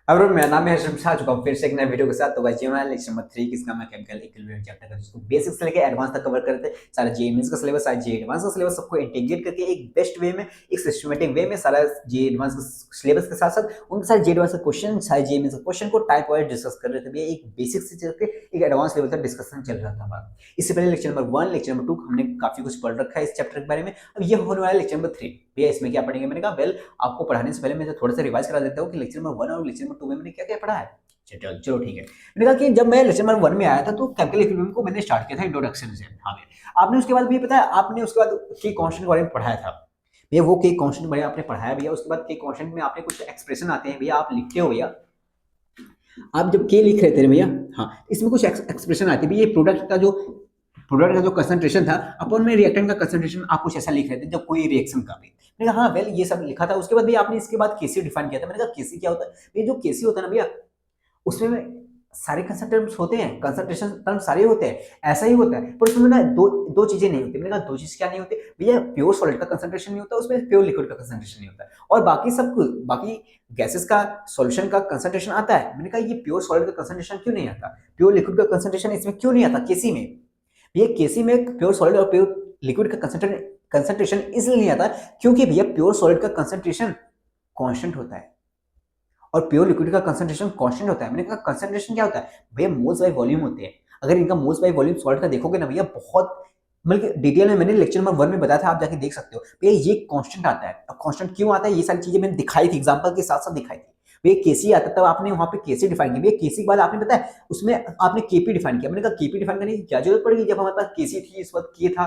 अब मेरा नाम है हर्षम शाह, चुका हूँ फिर से एक नए वीडियो के साथ। तो भाई जीवन है लेक्चर नंबर 3 किसका मैं केमिकल इक्विलिब्रियम चैप्टर का, जिसको बेसिक से लेकर एडवांस तक कवर करते हैं। सारा जे मेंस का सिलेबस, सारा जे एडवांस का सिलेबस सबको इंटीग्रेट करके एक बेस्ट वे में, एक सिस्टमेटिक वे में सारा जे एडवांस का सिलेबस के साथ साथ उनके सारे जे एडवांस के क्वेश्चन, सारे जे मेंस के क्वेश्चन को टाइप वाइज डिस्कस कर रहे थे भैया। एक बेसिक से चल के एक एडवांस लेवल तक डिस्कशन चल रहा था हमारा। इससे पहले लेक्चर नंबर 1, लेक्चर नंबर 2 हमने काफी कुछ पढ़ रखा है इस चैप्टर के बारे में। अब ये होने वाला है लेक्चर नंबर 3। भैया इसमें क्या पढ़ेंगे? मैंने कहा वेल, आपको पढ़ाने से पहले मैं थोड़ा सा रिवाइज करा देता हूँ कि लेक्चर नंबर 1 और लेक्चर नंबर 2 में मैंने क्या क्या पढ़ा है। चलो चलो ठीक है। मैंने कहा कि जब मैं लेक्चर नंबर 1 में आया था तो केमिकल इक्विलिब्रियम को मैंने स्टार्ट किया था इंट्रोडक्शन से। हाँ भैया, आपने उसके बाद भी पता है, आपने उसके बाद के कांस्टेंट के बारे में पढ़ाया था भैया। वो के कांस्टेंट भैया आपने पढ़ाया भैया। उसके बाद के कांस्टेंट में आपने कुछ एक्सप्रेशन आते हैं भैया, आप लिखते हो भैया। आप जब के लिख रहे थे भैया, हाँ, इसमें कुछ एक्सप्रेशन आती है भैया। प्रोडक्ट का जो कंसंट्रेशन था अपन में रिएक्टेंट का कंसंट्रेशन आप कुछ ऐसा लिख रहे थे जब कोई रिएक्शन का भी। मैंने कहा हाँ वेल, ये सब लिखा था। उसके बाद भी आपने इसके बाद केसी डिफाइन किया था। मैंने कहा केसी क्या होता है? ये जो केसी होता है ना भैया, उसमें सारे कंसंट्रेंट्स होते हैं, कंसंट्रेशन टर्म सारे होते हैं, ऐसा ही होता है। पर उसमें ना दो दो चीजें नहीं होती। मैंने कहा दो चीज क्या नहीं होती भैया? प्योर सॉलिड का कंसंट्रेशन नहीं होता उसमें, प्योर लिक्विड का कंसंट्रेशन नहीं होता, और बाकी सब कुछ, बाकी गैसेस का सॉल्यूशन का कंसंट्रेशन आता है। मैंने कहा ये प्योर सॉलिड का कंसंट्रेशन क्यों नहीं आता, प्योर लिक्विड का कंसंट्रेशन इसमें क्यों नहीं आता केसी में? भैया केसी में प्योर सॉलिड और प्योर लिक्विड का कंसंट्रेशन इसलिए नहीं आता क्योंकि भैया प्योर सॉलिड का कंसंट्रेशन कांस्टेंट होता है और प्योर लिक्विड का कंसंट्रेशन कांस्टेंट होता है। मैंने कहा कंसंट्रेशन क्या होता है भैया? मोल्स बाय वॉल्यूम होते हैं। अगर इनका मोल्स बाय वॉल्यूम सॉल्ट का देखोगे ना भैया, बहुत मतलब डिटेल में मैंने लेक्चर नंबर 1 में बताया था, आप जाके देख सकते हो भैया। ये कांस्टेंट आता है। अब कांस्टेंट क्यों आता है? ये सारी चीजें मैंने दिखाई थी, एग्जांपल के साथ साथ दिखाई थी भैया। केसी आता तब आपने वहां पे केसी डिफाइन किया भैया। केसी के बाद आपने पता है उसमें आपने केपी डिफाइन किया। मैंने कहा केपी डिफाइन करने की क्या जरूरत पड़ेगी जब हमारे पास केसी थी, इस वक्त के था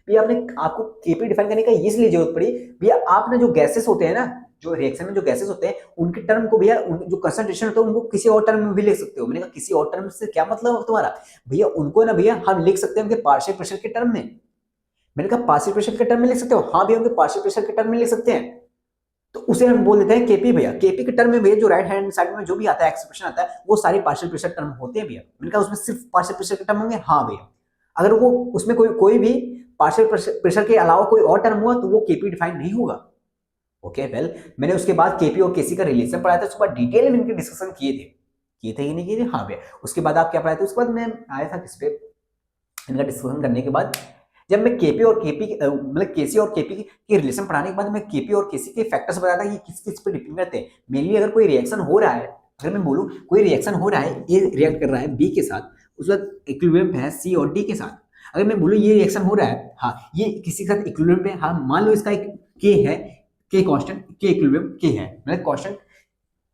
भैया। आपने आपको केपी डिफाइन करने का इसलिए जरूरत पड़ी भैया, आपने जो गैसेस होते हैं ना, जो रिएक्शन में जो गैसेस होते हैं उनके टर्म को भैया, जो कंसंट्रेशन होता है उनको किसी और टर्म में भी लिख सकते हो। मैंने कहा किसी और टर्म से क्या मतलब है तुम्हारा? भैया उनको ना भैया हम लिख सकते हैं उनके पार्शियल प्रेशर के टर्म में। मैंने कहा पार्शियल प्रेशर के टर्म में लिख सकते हो? हाँ भैया, उनके पार्शियल प्रेशर के टर्म में लिख सकते हैं। तो उसे हम बोल देते हैं केपी भैया। केपी के टर्म में भैया जो राइट हैंड साइड में जो भी आता है एक्सप्रेशन आता है वो सारे पार्शियल प्रेशर टर्म होते हैं भैया। मैंने कहा उसमें सिर्फ पार्शियल प्रेशर के टर्म होंगे? हाँ भैया। अगर वो उसमें कोई कोई भी पार्शियल प्रेशर के अलावा कोई और टर्म हुआ तो वो केपी डिफाइन नहीं होगा। ओके वेल, मैंने उसके बाद केपी और केसी का रिलेशन पढ़ाया था। उसके बाद डिटेल में इनके डिस्कशन किए थे कि नहीं किए थे? हाँ भैया। उसके बाद आप क्या पढ़ाए थे? उसके बाद मैं आया था किस पे, इनका डिस्कशन करने के बाद जब मैं केपी और केपी मतलब केसी और केपी के रिलेशन पढ़ाने के बाद मैं केपी और केसी के फैक्टर्स बताया था कि किस किस पे डिपेंड करते हैं। मेनली अगर कोई रिएक्शन हो रहा है, अगर मैं बोलूं कोई रिएक्शन हो रहा है, ए रिएक्ट कर रहा है बी के साथ, उस वक्त इक्विलिब्रियम है सी और डी के साथ। अगर मैं बोलूं ये रिएक्शन हो रहा है, हाँ, ये किसी के साथ इक्विलिब्रियम पे, हाँ, मान लो इसका एक के है, के कांस्टेंट, के इक्विलिब्रियम के है, मतलब कांस्टेंट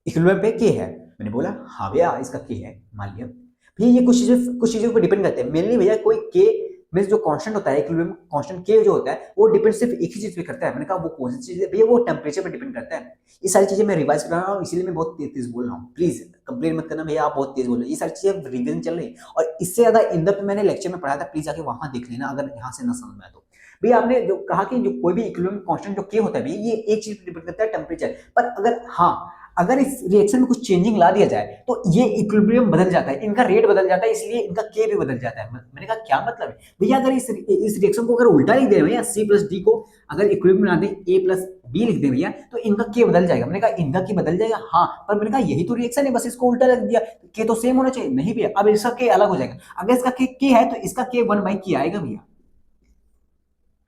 इक्विलिब्रियम पे के है। मैंने बोला हाँ भैया इसका के है, मान लिया भैया। ये कुछ चीजों पर डिपेंड करते हैं मेनली भैया। कोई के मींस जो कांस्टेंट होता है, इक्विलिब्रियम कांस्टेंट के जो होता है वो डिपेंड सिर्फ एक ही चीज पे करता है। मैंने कहा वो कौन सी चीज है भैया? वो टेम्परेचर पे डिपेंड करता है। ये सारी चीजें मैं रिवाइज कर रहा हूँ, इसीलिए मैं बहुत तेज तेज बोल रहा हूँ। प्लीज कंप्लेन मत करना भैया, आप बहुत तेज बोल रहे हैं। ये सारी चीजें रिविजन चल रही है और इससे ज्यादा इन डेप्थ मैंने लेक्चर में पढ़ाया था, प्लीज आके वहां देख लेना अगर यहाँ से ना समझ में आए तो। भैया आपने जो कहा कि जो कोई भी इक्विलिब्रियम कांस्टेंट जो के होता है भैया, ये एक चीज पे डिपेंड करता है, टेम्परेचर पर। अगर हाँ, अगर इस रिएक्शन में कुछ चेंजिंग ला दिया जाए तो ये इक्विलिब्रियम बदल जाता है, इनका रेट बदल जाता है, इसलिए इनका के भी बदल जाता है। मैंने कहा क्या मतलब है भैया? अगर इस रिएक्शन को अगर उल्टा लिख दे भैया, सी प्लस डी को अगर इक्विलिब्रियम बना दे ए प्लस बी लिख दे भैया, तो इनका के बदल जाएगा। मैंने कहा इनका के बदल जाएगा? हाँ, पर मैंने कहा यही तो रिएक्शन है, बस इसको उल्टा लिख दिया, के तो सेम होना चाहिए। नहीं भैया, अब इसका के अलग हो जाएगा। अगर इसका के है तो इसका के 1/के आएगा भैया।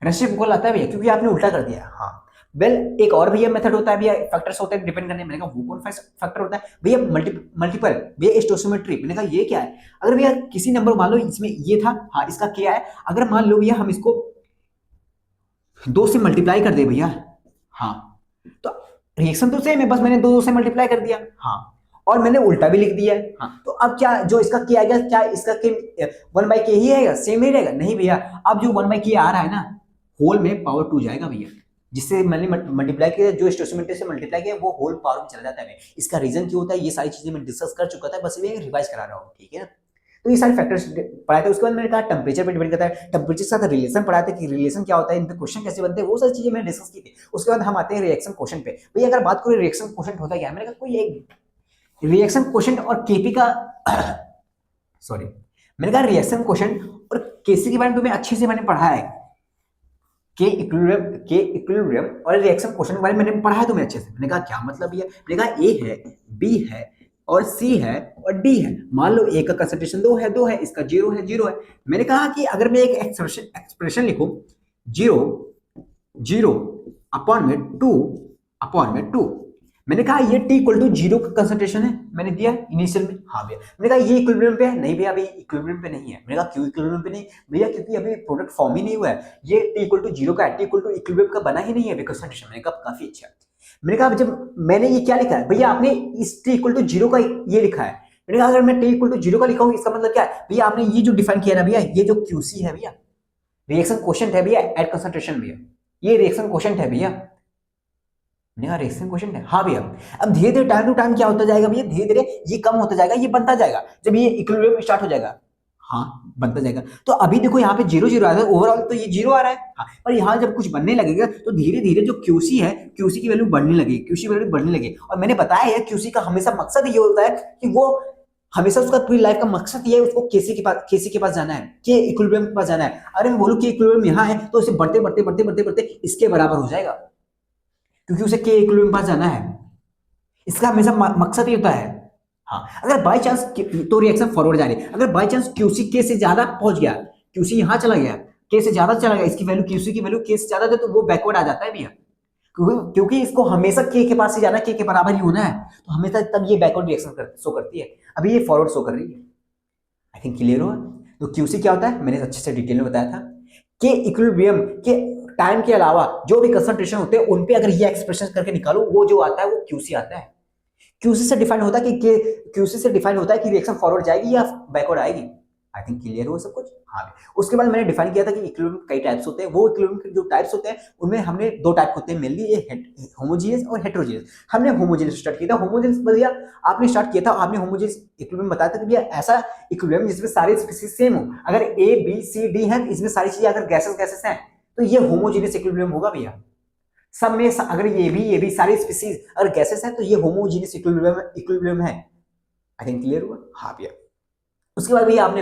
रेसिप्रोकल आता है भैया, क्योंकि आपने उल्टा कर दिया। हाँ वेल, एक और भैया मेथड होता है भैया, फैक्टर्स होते हैं डिपेंड करने। मैंने कहा वो कौन फैक्टर होता है भैया? मल्टीपल भैया, स्टोसियोमेट्री। मैंने कहा ये क्या है? अगर भैया किसी नंबर, मान लो इसमें ये था, हाँ, इसका क्या है, अगर मान लो भैया हम इसको 2 से मल्टीप्लाई कर दे भैया, हाँ, तो रिएक्शन तो सेम है, बस मैंने दो से मल्टीप्लाई कर दिया, हाँ, और मैंने उल्टा भी लिख दिया है। हाँ, तो अब क्या जो इसका के आएगा, क्या इसका के 1/के ही आएगा? सेम ही रहेगा? नहीं भैया, अब जो 1/के आ रहा है ना, होल में पावर 2 जाएगा भैया। जिससे मैंने मल्टीप्लाई किया, जो स्टोसियोमेट्री से मल्टीप्लाई किया वो होल पावर में चला जाता है। इसका रीजन क्यों होता है ये सारी चीजें मैं डिस्कस कर चुका था, बस मैं रिवाइज करा रहा हूँ, ठीक है ना? तो ये सारे फैक्टर्स पढ़ाए थे। उसके बाद मैंने कहा टेम्परेचर पे डिपेंड करता है, टेम्परेचर के साथ रिलेशन पढ़ाए थे कि रिलेशन क्या होता है, इन पे क्वेश्चन कैसे बनते हैं, वो सारी चीजें मैंने डिस्कस की थी। उसके बाद हम आते हैं रिएक्शन क्वेश्चन पे। भैया अगर बात करें रिएक्शन क्वेश्चन होता क्या है, मैंने कहा कोई एक रिएक्शन क्वेश्चन और केपी का सॉरी, मैंने कहा रिएक्शन क्वेश्चन और केसी के बारे में तुम्हें अच्छे से मैंने पढ़ा है। के इक्विलिब्रियम और रिएक्शन क्वेश्चन के बारे में मैंने पढ़ा है तुम्हें अच्छे से। मैंने कहा क्या मतलब ये, मैंने कहा ए है, बी है और सी है और डी है। मान लो ए का कंसंट्रेशन 2 है, इसका 0 है। मैंने कहा कि अगर मैं एक एक्सप्रेशन लिखूं 0 अपॉन में 2 मैंने कहा ये टी इक्वल टू 0 का कंसंट्रेशन है, मैंने दिया इनिशियल में। हाँ भैया। मैंने कहा ये इक्विलिब्रियम पे है, नहीं भैया अभी इक्विलिब्रियम पे नहीं है। मैंने कहा क्यों इक्विलिब्रियम पे नहीं भैया, क्योंकि अभी प्रोडक्ट फॉर्म ही नहीं हुआ है, ये टी इक्वल टू 0 का है, टी इक्वल टू इक्विलिब्रियम का बना ही नहीं है अभी कंसंट्रेशन। मैंने कहा काफी अच्छा। मैंने कहा जब मैंने ये क्या लिखा है भैया, आपने इस टी इक्वल टू 0 का ये लिखा है। मैंने कहा अगर मैं टी इक्वल टू 0 का लिखा हूँ इसका मतलब क्या है भैया, आपने ये जो डिफाइन किया ना भैया, ये जो क्यूसी है भैया, रिएक्शन क्वोशिएंट है भैया एट कंसंट्रेशन भैया, ये रिएक्शन क्वोशिएंट है भैया। रिएक्शन क्वोशिएंट है, हाँ भैया। अब धीरे धीरे टाइम टू टाइम क्या होता जाएगा भैया, धीरे धीरे ये कम होता जाएगा, ये बनता जाएगा जब ये इक्विलिब्रियम स्टार्ट हो जाएगा। हाँ बनता जाएगा। तो अभी देखो यहाँ पे 0 आ रहा है, ओवरऑल तो ये 0 आ रहा है। हाँ, पर यहाँ जब कुछ बनने लगेगा तो धीरे धीरे जो क्यूसी है, क्यूसी की वैल्यू बढ़ने लगेगी, क्यूसी की वैल्यू बढ़ने लगेगी। और मैंने बताया है क्यूसी का हमेशा मकसद ये होता है कि वो हमेशा उसका पूरी लाइफ का मकसद ये है उसको केसी के पास जाना है, के इक्विलिब्रियम के पास जाना है। अरे मैं बोलूं कि इक्विलिब्रियम यहाँ है तो उसे बढ़ते बढ़ते बढ़ते बढ़ते बढ़ते इसके बराबर हो जाएगा, क्योंकि उसे के इक्विलिब्रियम के पास जाना है। इसका हमेशा मकसद ही होता है। हाँ, अगर बाय चांस तो रिएक्शन फॉरवर्ड जा रही है, अगर बाय चांस क्यूसी के से ज्यादा पहुंच गया, क्यूसी यहां चला गया, के से ज्यादा चला गया, इसकी वैल्यू क्यूसी की वैल्यू के से ज्यादा है तो वो बैकवर्ड आ जाता है भैया, क्योंकि इसको हमेशा के पास ही जाना, के बराबर ही होना है, तो हमेशा तब ये बैकवर्ड रिएक्शन शो करती है। अभी ये फॉरवर्ड शो कर रही है। आई थिंक क्लियर हुआ। तो क्यूसी क्या होता है मैंने अच्छे से डिटेल में बताया था। के इक्विलिब्रियम के टाइम के अलावा जो भी कंसंट्रेशन होते हैं उन पे अगर ये एक्सप्रेशन करके निकालो, वो जो आता है वो क्यूसी आता है। क्यूसी से डिफाइन होता है कि क्यूसी से डिफाइन होता है कि रिएक्शन फॉरवर्ड जाएगी या बैकवर्ड आएगी। आई थिंक क्लियर हो सब कुछ। हाँ, उसके बाद मैंने डिफाइन किया था कि इक्विलिब्रियम कई टाइप्स होते हैं। वो इक्विलिब्रियम के जो टाइप्स होते हैं उनमें हमने 2 टाइप होते हैं मेनली, ये होमोजेनियस और हेटेरोजेनियस। हमने होमोजेनियस स्टार्ट किया था। होमोजेनियस भैया आपने स्टार्ट किया था, आपने होमोजेनियस इक्विलिब्रियम बताया था कि भैया ऐसा इक्विलिब्रियम जिसमें सारे स्पीशीज सेम हो। अगर ए बी सी डी है, इसमें सारी चीजें अगर गैसेस हैं तो ये होमोजेनियस इक्विलिब्रियम होगा भैया। सब में अगर ये भी सारी स्पीशीज अगर गैसेस हैं तो ये होमोजेनियस इक्विलिब्रियम है। आई थिंक क्लियर हुआ। हाँ भैया। उसके बाद भैया आपने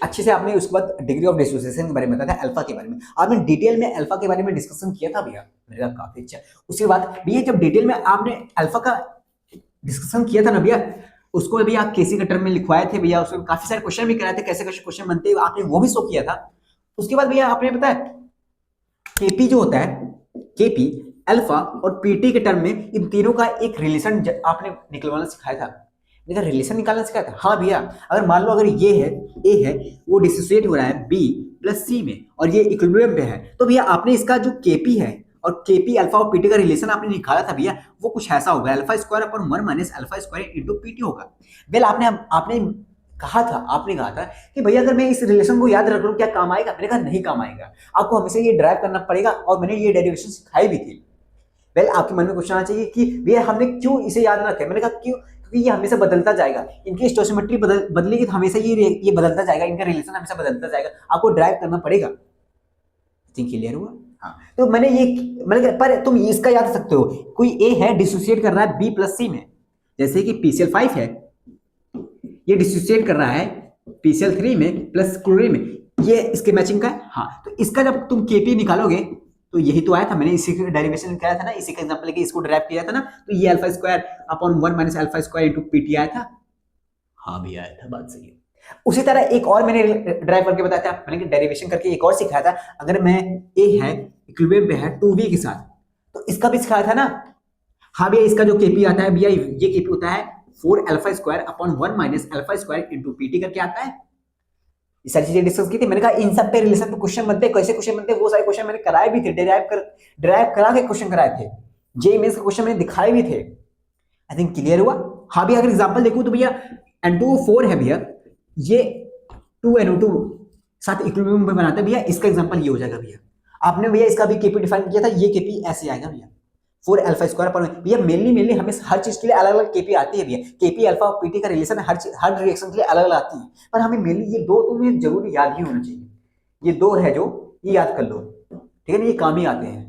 अच्छे से आपने उसके बाद डिग्री ऑफ डिसोसिएशन के बारे में बताया था, अल्फा के बारे में आपने डिटेल में अल्फा के बारे में डिस्कशन किया था भैया, मेरे का काफी अच्छा। उसके बाद भैया जब डिटेल में आपने अल्फा का डिस्कशन किया था ना भैया, उसको भी आप केसी के टर्म में लिखवाए थे भैया, उसमें काफी सारे क्वेश्चन भी कराए थे, कैसे कैसे क्वेश्चन बनते हैं आपने वो भी शो किया था। उसके बाद भैया आपने बताया केपी जो होता है, केपी अल्फा और पीटी के टर्म में इन तीनों का एक रिलेशन आपने निकलवाना सिखाया था। देखा रिलेशन निकालना सिखाया था। हाँ भैया, अगर मान लो अगर ये है ए है, वो डिसोसिएट हो रहा है बी प्लस सी में और ये इक्विलिब्रियम पे है, तो भैया आपने इसका जो केपी है और केपी अल्फा और पीटी का रिलेशन आपने निकाला था भैया, वो कुछ ऐसा होगा alpha square upon 1 minus alpha square into PT होगा। वेल आपने कहा था कि भैया अगर मैं इस रिलेशन को याद रख लूं क्या काम आएगा? मैंने कहा नहीं काम आएगा, आपको हमेशा ये ड्राइव करना पड़ेगा और मैंने ये डेरिवेशन सिखाई भी थी। वेल आपके मन में क्वेश्चन आना चाहिए कि भैया हमने क्यों इसे याद रखा है? मैंने कहा क्यों, क्योंकि ये हमेशा बदलता जाएगा, इनकी स्टोसियोमेट्री बदलेगी तो हमेशा ये बदलता जाएगा, इनका रिलेशन हमेशा बदलता जाएगा, आपको ड्राइव करना पड़ेगा। ठीक क्लियर हुआ। हाँ, तो मैंने पर तुम इसका याद रख सकते हो, कोई ए है डिसोसिएट कर रहा है बी प्लस सी में, जैसे कि PCl5 है, ये डिसोसिएट कर रहा है PCl3 में प्लस क्लोरीन में, ये इसके मैचिंग का है। हाँ, तो इसका जब तुम केपी निकालोगे तो यही तो आया था, मैंने इसी का डेरिवेशन निकाला था ना, इसी का एग्जांपल लेके इसको ड्राइव किया था ना, तो ये alpha square upon 1 minus alpha square into PT आया था। हाँ भी आया था, बात सही है। उसी तरह एक और मैंने ड्राइव करके बताया था, मैंने डेरिवेशन करके एक और सिखाया था। अगर मैं ए है इक्विलिब्रियम पे है 2b के साथ, तो इसका भी सिखाया था ना। हाँ भैया, इसका जो केपी आता है भैया, ये केपी होता है 4 alpha square upon 1 minus alpha square into PT करके आता है। ये सारी चीजें डिस्कस की थी। मैंने कहा इन सब पे रिलेशन पे क्वेश्चन बनते हैं, कैसे क्वेश्चन बनते हैं वो सारे क्वेश्चन मैंने कराए भी थे, ड्राइव करा के क्वेश्चन कराए थे, जे मेंस के क्वेश्चन मैंने दिखाए भी थे। आई थिंक क्लियर हुआ। हाँ भैया, अगर एग्जांपल देखूं तो भैया N2O4 है भैया, ये 2NO2 साथ इक्विलिब्रियम में बनाते हैं भैया, इसका एग्जांपल ये हो जाएगा भैया। आपने भैया इसका भी केपी डिफाइन किया था, ये केपी ऐसे आएगा भैया 4 अल्फा स्क्वायर पर भैया। मेनली हमें हर चीज के लिए अलग अलग केपी आती है भैया, केपी अल्फा और पीटी का रिलेशन हर रिएक्शन के लिए अलग अलग आती है, पर हमें मेनली ये दो तुम्हें जरूर याद ही होना चाहिए। ये दो है जो ये याद कर लो, ठीक है ना, ये काम ही आते हैं।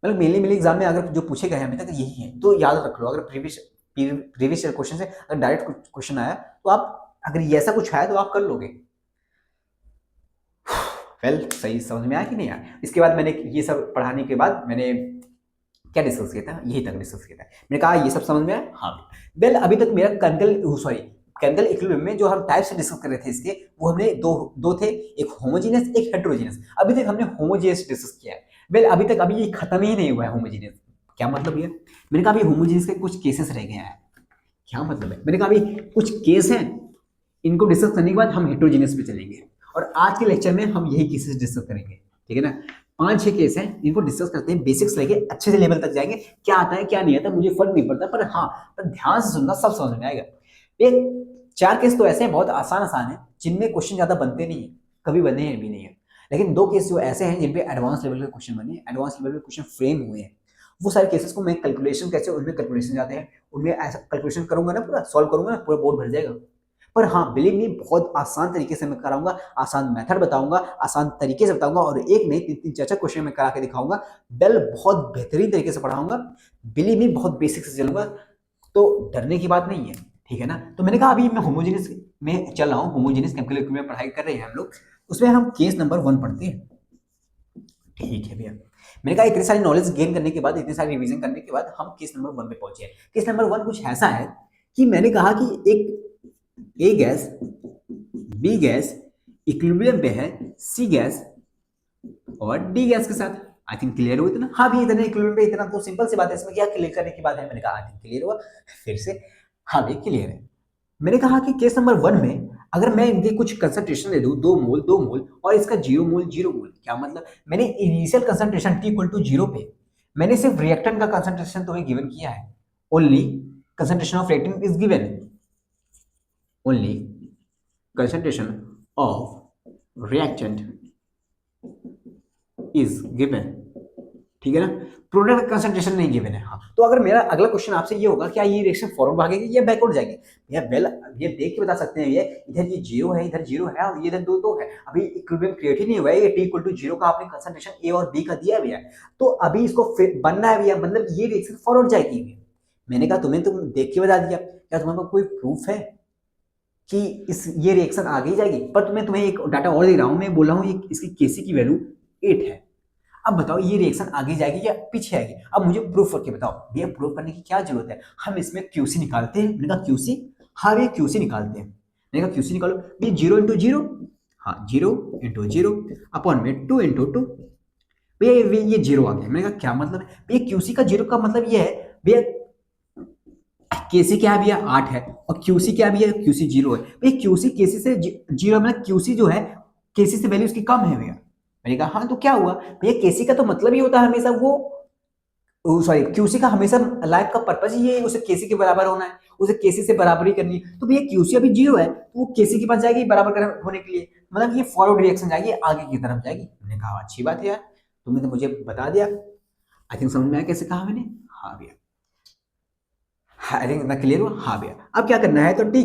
मतलब मेनली एग्जाम में अगर जो पूछे गए हैं अभी तक यही है, तो याद रख लो। अगर प्रीवियस क्वेश्चन से अगर डायरेक्ट क्वेश्चन आया तो आप, अगर ये ऐसा कुछ है तो आप कर लोगे। वेल सही समझ में आया कि नहीं आया? इसके बाद मैंने ये सब पढ़ाने के बाद मैंने क्या डिस्कस किया था, यही तक डिस्कस किया था। मैंने कहा ये सब समझ में आया, हाँ। वेल अभी तक मेरा केमिकल इक्विलिब्रियम में जो हम टाइप्स डिस्कस कर रहे थे इसके, वो हमने दो दो थे, एक होमोजेनियस एक हेटेरोजेनियस। अभी तक हमने होमोजेनियस डिस्कस किया है। वेल अभी तक अभी ये खत्म ही नहीं हुआ है होमोजेनियस। क्या मतलब ये? मैंने कहा अभी होमोजेनियस के कुछ केसेस रह गए हैं। क्या मतलब है? मैंने कहा अभी कुछ केस हैं, इनको डिस्कस करने के बाद हम हेटेरोजेनियस पे चलेंगे, और आज के लेक्चर में हम यही केसेस डिस्कस करेंगे, ठीक है ना। 5-6 केस हैं, इनको डिस्कस करते हैं, बेसिक्स लेके अच्छे से लेवल तक जाएंगे। क्या आता है क्या नहीं आता मुझे फर्क नहीं पड़ता, पर हाँ, पर ध्यान से सुनना, सब समझ में आएगा। एक 4 केस तो ऐसे हैं, बहुत आसान आसान है, जिनमें क्वेश्चन ज्यादा बनते नहीं है, कभी बने हैं भी नहीं है। लेकिन 2 केस जो ऐसे हैं जिन पे एडवांस लेवल के क्वेश्चन बने, एडवांस लेवल के क्वेश्चन फ्रेम हुए हैं, वो सारे केसेस को मैं कैलकुलेशन कैसे उनमें कैलकुलेशन जाते हैं, उनमें ऐसा कैलकुलेशन करूंगा ना, पूरा सॉल्व करूंगा ना, पूरा बोर्ड भर जाएगा। पर हाँ बिलीव मी, बहुत आसान तरीके से मैं कराऊंगा, आसान मेथड बताऊंगा, आसान तरीके से बताऊंगा, और एक नहीं 3-3 4-4 क्वेश्चन मैं करा के दिखाऊंगा। बेल बहुत बेहतरीन तरीके से पढ़ाऊंगा, बिलीव मी, बहुत बेसिक से चलूंगा, तो डरने की बात नहीं है, ठीक है ना। तो मैंने कहा अभी मैं होमोजेनियस में चल रहा हूँ, होमोजेनियस केमिकल इक्विलिब्रियम में पढ़ाई कर रहे हैं हम लोग, उसमें हम केस नंबर 1 पढ़ते हैं, ठीक है भैया। मैंने कहा इतनी सारी नॉलेज गेन करने के बाद, इतनी सारी रिवीजन करने के बाद हम केस नंबर 1 पे पहुंचे हैं। केस नंबर 1 कुछ ऐसा है कि मैंने कहा कि एक ए गैस बी गैस इक्विलिब्रियम पे है सी गैस और डी गैस के साथ। आई थिंक क्लियर हुआ इतना? हाँ भी इतने इक्विलिब्रियम पे इतना तो सिंपल सी बात है, इसमें क्या क्लियर करने की बात है? मैंने कहा आई थिंक क्लियर हुआ, फिर से हाँ भी क्लियर है। मैंने कहा कि केस नंबर 1 में अगर मैं इनके कुछ कंसंट्रेशन दे दूं, 2 मोल और इसका 0 मोल, क्या मतलब? मैंने initial concentration T equal to 0 पे मैंने सिर्फ रिएक्टेंट का कंसंट्रेशन तुम्हें गिवन किया है, only concentration of reactant is given, only concentration of reactant is given, ठीक है ना। प्रोडक्ट कंसंट्रेशन नहीं गिवन है। हाँ, तो अगर मेरा अगला क्वेश्चन आपसे ये होगा क्या ये रिएक्शन फॉरवर्ड भागेगी या बैकवर्ड जाएगी, भैया वेल ये देख के बता सकते हैं, ये इधर ये 0 है, इधर 0 है, और ये इधर 2 है। अभी इक्विलिब्रियम क्रिएट ही नहीं हुआ है, ये T इक्वल टू 0 का आपने कंसंट्रेशन A और B का दिया है भैया, तो अभी इसको बनना है भैया, मतलब ये रिएक्शन फॉरवर्ड जाएगी भैया। मैंने कहा तुम्हें तुम देख के बता दिया, क्या तुम्हारे पास कोई प्रूफ है कि ये रिएक्शन आगे जाएगी? पर मैं तुम्हें एक डाटा और दे रहा हूं, मैं बोल रहा हूं ये इसकी केसी की वैल्यू 8 है। अब बताओ ये रिएक्शन आगे जाएगी या पीछे आएगी? अब मुझे प्रूफ करके बताओ। भैया प्रूफ करने की क्या जरूरत है, हम इसमें क्यूसी निकालते हैं। मैंने कहा क्यूसी, हाँ भैया क्यूसी निकालते हैं। मैंने कहा क्यूसी निकालो भैया, 0 इंटू 0, हाँ 0 इंटू 0 अपॉन में 2 इंटू 2, भैया ये 0 आ गया। मैंने कहा क्या मतलब है भैया? क्यूसी का 0 का मतलब ये है भैया, केसी क्या है भैया 8 है, और क्यूसी क्या है भैया? क्यूसी 0 है भैया। क्यूसी केसी से 0 मतलब क्यूसी जो है केसी से वैल्यू उसकी कम है भैया। मैंने कहा हाँ तो क्या हुआ भैया? केसी का तो मतलब ही होता है हमेशा वो, सॉरी क्यूसी का हमेशा लाइफ का पर्पज ही ये उसे केसी के बराबर होना है, उसे केसी से बराबरी करनी है। तो भैया क्यूसी अभी 0 है तो वो केसी के पास जाएगी बराबर होने के लिए, मतलब ये फॉरवर्ड रिएक्शन जाएगी, आगे की तरफ जाएगी। मैंने कहा अच्छी बात है यार, तुमने तो मुझे बता दिया। आई थिंक समझ में आया कैसे कहा मैंने? हाँ भैया, आई थिंक इतना क्लियर हुआ। हाँ भैया, अब क्या करना है तो T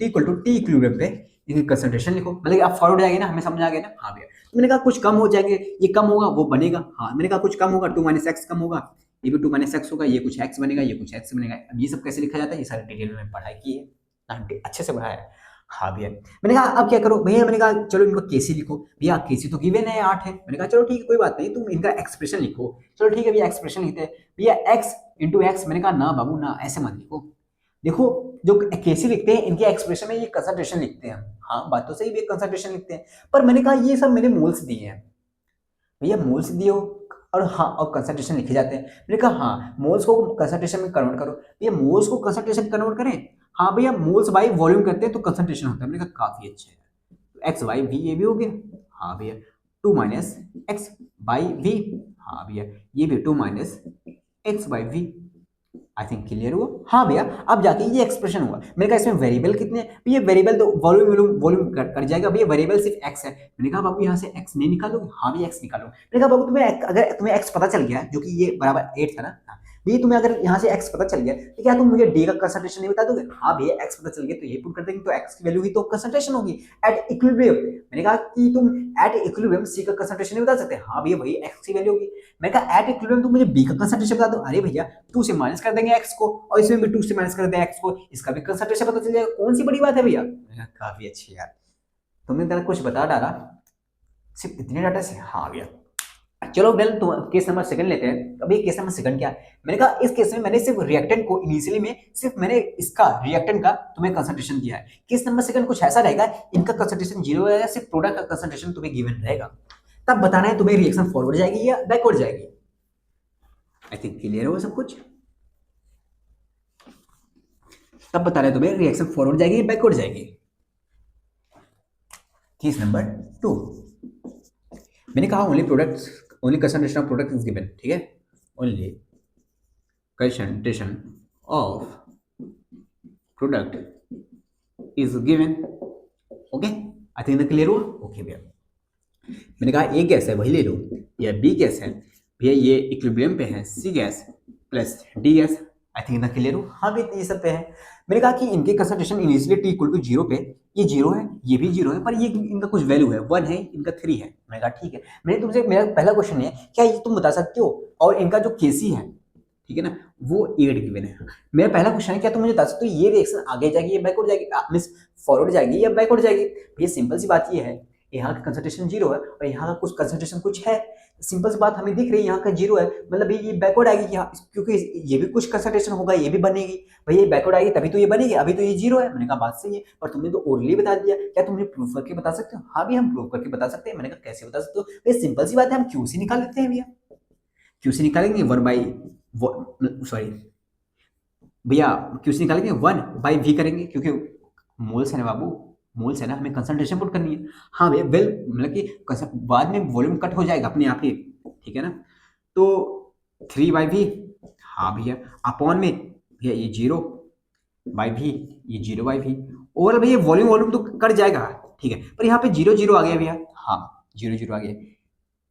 equal to T equilibrium पे इनकी कंसंट्रेशन लिखो, मतलब आप फॉरवर्ड जाएंगे ना, हमें समझ आ गया ना। हाँ भैया, तो मैंने कहा कुछ कम हो जाएंगे, ये कम होगा वो बनेगा। हाँ मैंने कहा कुछ कम होगा, 2 माइनस एक्स कम होगा, ये भी 2 माइनस एक्स होगा, ये कुछ एक्स बनेगा, ये कुछ एक्स बनेगा। अब ये सब कैसे लिखा जाता है ये सारे डिटेल में पढ़ाई की है, अच्छे से पढ़ाया है। हाँ भैया, मैंने कहा अब क्या करो भैया? मैंने कहा चलो इनको केसी लिखो भैया, केसी तो गिवन है 8 है। मैंने कहा चलो ठीक है कोई बात नहीं, तुम इनका एक्सप्रेशन लिखो। चलो ठीक है भैया, एक्सप्रेशन लिखते हैं भैया, एक्स इंटू एक्स। मैंने कहा ना बाबू ना, ऐसे मत लिखो, देखो जो केसी लिखते हैं इनके एक्सप्रेशन में ये कंसंट्रेशन लिखते हैं। हाँ बात तो सही भी, कंसंट्रेशन लिखते हैं, पर मैंने कहा ये सब मैंने मोल्स दिए हैं भैया, मोल्स दिए हो और हाँ और कंसंट्रेशन लिखे जाते हैं। मैंने कहा हाँ मोल्स को कंसंट्रेशन में कन्वर्ट करो भैया, मोल्स को कंसंट्रेशन कन्वर्ट करें? हाँ भैया, मोल्स बाई वॉल्यूम करते हैं तो कंसंट्रेशन होता है। मैंने कहा काफी अच्छा है, एक्स बाई वी ये भी हो गया। हाँ भैया, 2 माइनस एक्स बाई वी। हाँ भैया, ये भी 2 minus x by V. I think clear हुआ। हाँ भैया, अब जाके ये एक्सप्रेशन हुआ। मैंने कहा इसमें वेरिएबल कितने हैं? ये वेरिएबल तो वॉल्यूम वॉल्यूम वॉल्यूम कर जाएगा भैया, वेरिएबल सिर्फ एक्स है। मैंने कहा बाबू यहाँ से एक्स नहीं निकालोगे? हाँ भैया एक्स निकालो। मैंने कहा बाबू तुम्हें अगर तुम्हें एक्स पता चल गया जो कि ये बराबर 8 था ना, हाँ, भैया तुम्हें अगर यहाँ से एक्स पता चल गया तो क्या तुम मुझे डी का कंसंट्रेशन नहीं बता दोगे? हाँ भैया एक्स पता चल गया तो ये पुट कर देंगे, तो एक्स की वैल्यू ही तो कंसंट्रेशन होगी एट इक्विलिब्रियम। मैंने कहा कि तुम एट इक्विलिब्रियम सी का कंसंट्रेशन नहीं बता सकते? हाँ भैया वही एक्स की वैल्यू होगी। मैंने कहा एट इक्विलिब्रियम तुम मुझे बी का कंसंट्रेशन बता दो। अरे भैया 2 से माइनस कर देंगे एक्स को, और इसमें भी 2 से माइनस कर देंगे एक्स को, इसका भी कंसंट्रेशन पता चल जाएगा, कौन सी बड़ी बात है भैया? काफी अच्छी यार, तुमने तरह कुछ बता डाला। सिर्फ इतने डाटा से? हाँ भैया। चलो वेल, तो केस नंबर सेकंड लेते हैं। अभी केस नंबर सेकंड क्या है, मैंने कहा इस केस में मैंने सिर्फ रिएक्टेंट को इनिशियली में सिर्फ मैंने इसका रिएक्टेंट का तुम्हें कंसंट्रेशन दिया है। केस नंबर सेकंड कुछ ऐसा रहेगा, इनका कंसंट्रेशन जीरो रहेगा, सिर्फ प्रोडक्ट का कंसंट्रेशन तुम्हें गिवन रहेगा। तब बताना है तुम्हें रिएक्शन फॉरवर्ड जाएगी या बैकवर्ड जाएगी। आई थिंक क्लियर हो सब कुछ। तब बताना है तुम्हें रिएक्शन फॉरवर्ड जाएगी या बैकवर्ड जाएगी। केस नंबर 2, मैंने कहा only product, only concentration of product is given, ठीक है, only concentration of product is given. Okay, I think clear हुआ। ओके भैया, मैंने कहा ए गैस है वही ले लो, या बी गैस है भैया ये इक्विलिब्रियम पे है, C gas plus D gas. I think ना क्लियर हो। हाँ भैया, ये सब पे है। मैंने कहा कि इनके concentration initially T equal to zero पे, ये जीरो है, ये भी जीरो है, पर ये इनका कुछ वैल्यू है, 1 है, इनका 3 है। मैंने कहा ठीक है। मैंने तुमसे, मेरा पहला क्वेश्चन है क्या ये तुम बता सकते हो, और इनका जो केसी है, ठीक है ना, वो 8 गिवन है। मेरा पहला क्वेश्चन है क्या तुम मुझे बता सकते हो ये रिएक्शन आगे जाएगी या बैकवर्ड जाएगी, मींस फॉरवर्ड जाएगी या बैकवर्ड जाएगी। भैया सिंपल सी बात ये है, यहाँ का कंसंट्रेशन जीरो है और यहाँ का कुछ कंसंट्रेशन कुछ है। सिंपल सी बात हमें दिख रही है, यहाँ का जीरो है, मतलब ये बैकवर्ड आएगी यहाँ, क्योंकि ये भी कुछ कंसंट्रेशन होगा, ये भी बनेगी। भैया ये बैकवर्ड आएगी तभी तो ये बनेगी, अभी तो ये जीरो है। मैंने कहा बात सही है, पर तुमने तो ओरली बता दिया, क्या तुम मुझे प्रूफ करके बता सकते हो? हाँ भी हम प्रूफ करके बता सकते हैं। मैंने कहा कैसे बता सकते हो? भैया सिंपल सी बात है, हम क्यूसी निकाल लेते हैं भैया। क्यूसी निकालेंगे 1 बाई, सॉरी भैया, क्यूसी निकालेंगे 1 बाई वी करेंगे, क्योंकि मोल्स है ना बाबू, मोल्स है ना, हमें कंसंट्रेशन पुट करनी है। हाँ भैया, वेल मतलब कि बाद में वॉल्यूम कट हो जाएगा अपने आप ही, ठीक है ना। तो 3 बाई वी, हाँ भैया, अपॉन में भैया ये 0 बाई वी, ये 0 बाई वी, और भैया वॉल्यूम वॉल्यूम तो कट जाएगा, ठीक है, पर यहाँ पे 0 0 आ गया भैया। हाँ 0 0 आ गया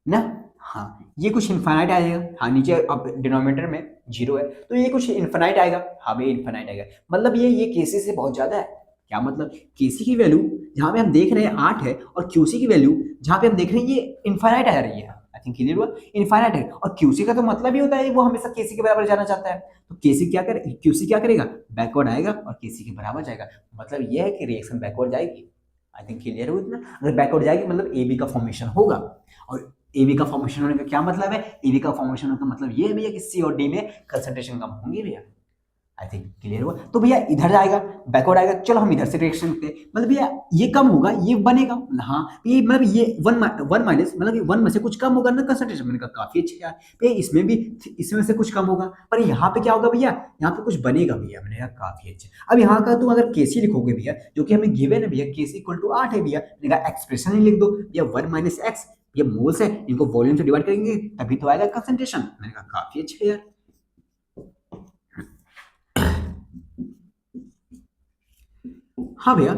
ना। हाँ ये कुछ इन्फाइनाइट आएगा। हाँ नीचे अब डिनोमिनेटर में 0 है, तो ये कुछ इन्फाइनाइट आएगा। हाँ भैया इन्फाइनाइट आएगा, मतलब ये केसी से बहुत ज्यादा है। क्या मतलब? केसी की वैल्यू जहाँ पे हम देख रहे हैं 8 है, और क्यूसी की वैल्यू जहाँ पे हम देख रहे हैं ये इन्फाइनाइट आ रही है। आई थिंक क्लियर हुआ, इन्फाइनाइट है। और क्यूसी का तो मतलब ही होता है वो हमेशा केसी के बराबर जाना चाहता है। तो केसी क्या करे, क्यूसी क्या करेगा, बैकवर्ड आएगा और केसी के बराबर जाएगा। मतलब ये है कि रिएक्शन बैकवर्ड जाएगी। आई थिंक क्लियर हो इतना। अगर बैकवर्ड जाएगी मतलब ए बी का फॉर्मेशन होगा, और एबी का फॉर्मेशन होने का क्या मतलब है? एबी का फॉर्मेशन होने का मतलब ये है भैया कि सी और डी में कंसंट्रेशन कम होंगे भैया। आई थिंक क्लियर हुआ। तो भैया इधर जाएगा, बैकवर्ड आएगा, चलो हम इधर से रिएक्शन करते हैं, मतलब भैया ये कम होगा, ये बनेगा। हाँ ये मतलब ये 1 माइनस, मतलब 1 में से कुछ कम होगा ना कंसंट्रेशन। मैंने कहा काफी अच्छा है भैया, इसमें भी इसमें से कुछ कम होगा, पर यहाँ पे क्या होगा भैया, यहाँ पे कुछ बनेगा भैया। मैंने कहा काफी अच्छा। अब यहाँ का तुम अगर केसी लिखोगे भैया, जो कि हमें गिवन है भैया, केसी इक्वल टू 8 है भैया, मैंने कहा एक्सप्रेशन ही लिख दो भैया, 1 माइनस एक्स, ये मोल्स है, इनको वॉल्यूम से डिवाइड करेंगे तभी तो आएगा कंसंट्रेशन। मैंने कहा काफी अच्छा यार। हाँ भैया,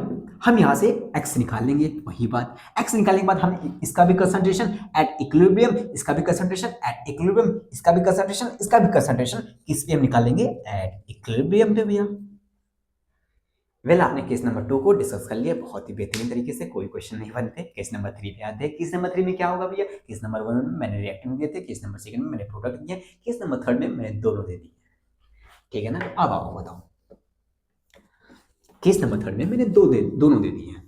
हम यहाँ से x निकाल लेंगे, वही बात। x निकालने के बाद हम इसका भी कंसंट्रेशन एट इक्विलिब्रियम, इसका भी कंसंट्रेशन एट इक्विलिब्रियम, इसका भी कंसंट्रेशन, इसका भी कंसंट्रेशन किस पे हम निकालेंगे? एट इक्विलिब्रियम पे भैया। वेल आपने केस नंबर 2 को डिस्कस कर लिया बहुत ही बेहतरीन तरीके से, कोई क्वेश्चन नहीं बनते। केस नंबर 3 पे आते हैं। केस नंबर 3 में क्या होगा भैया? केस नंबर 1 में मैंने रिएक्टेंट दिए थे, केस नंबर 2 में मैंने प्रोडक्ट दिया, केस नंबर 3 में मैंने दोनों दे दिए, ठीक है ना। अब आपको बताओ, केस नंबर 3 में मैंने दोनों दे दिए हैं।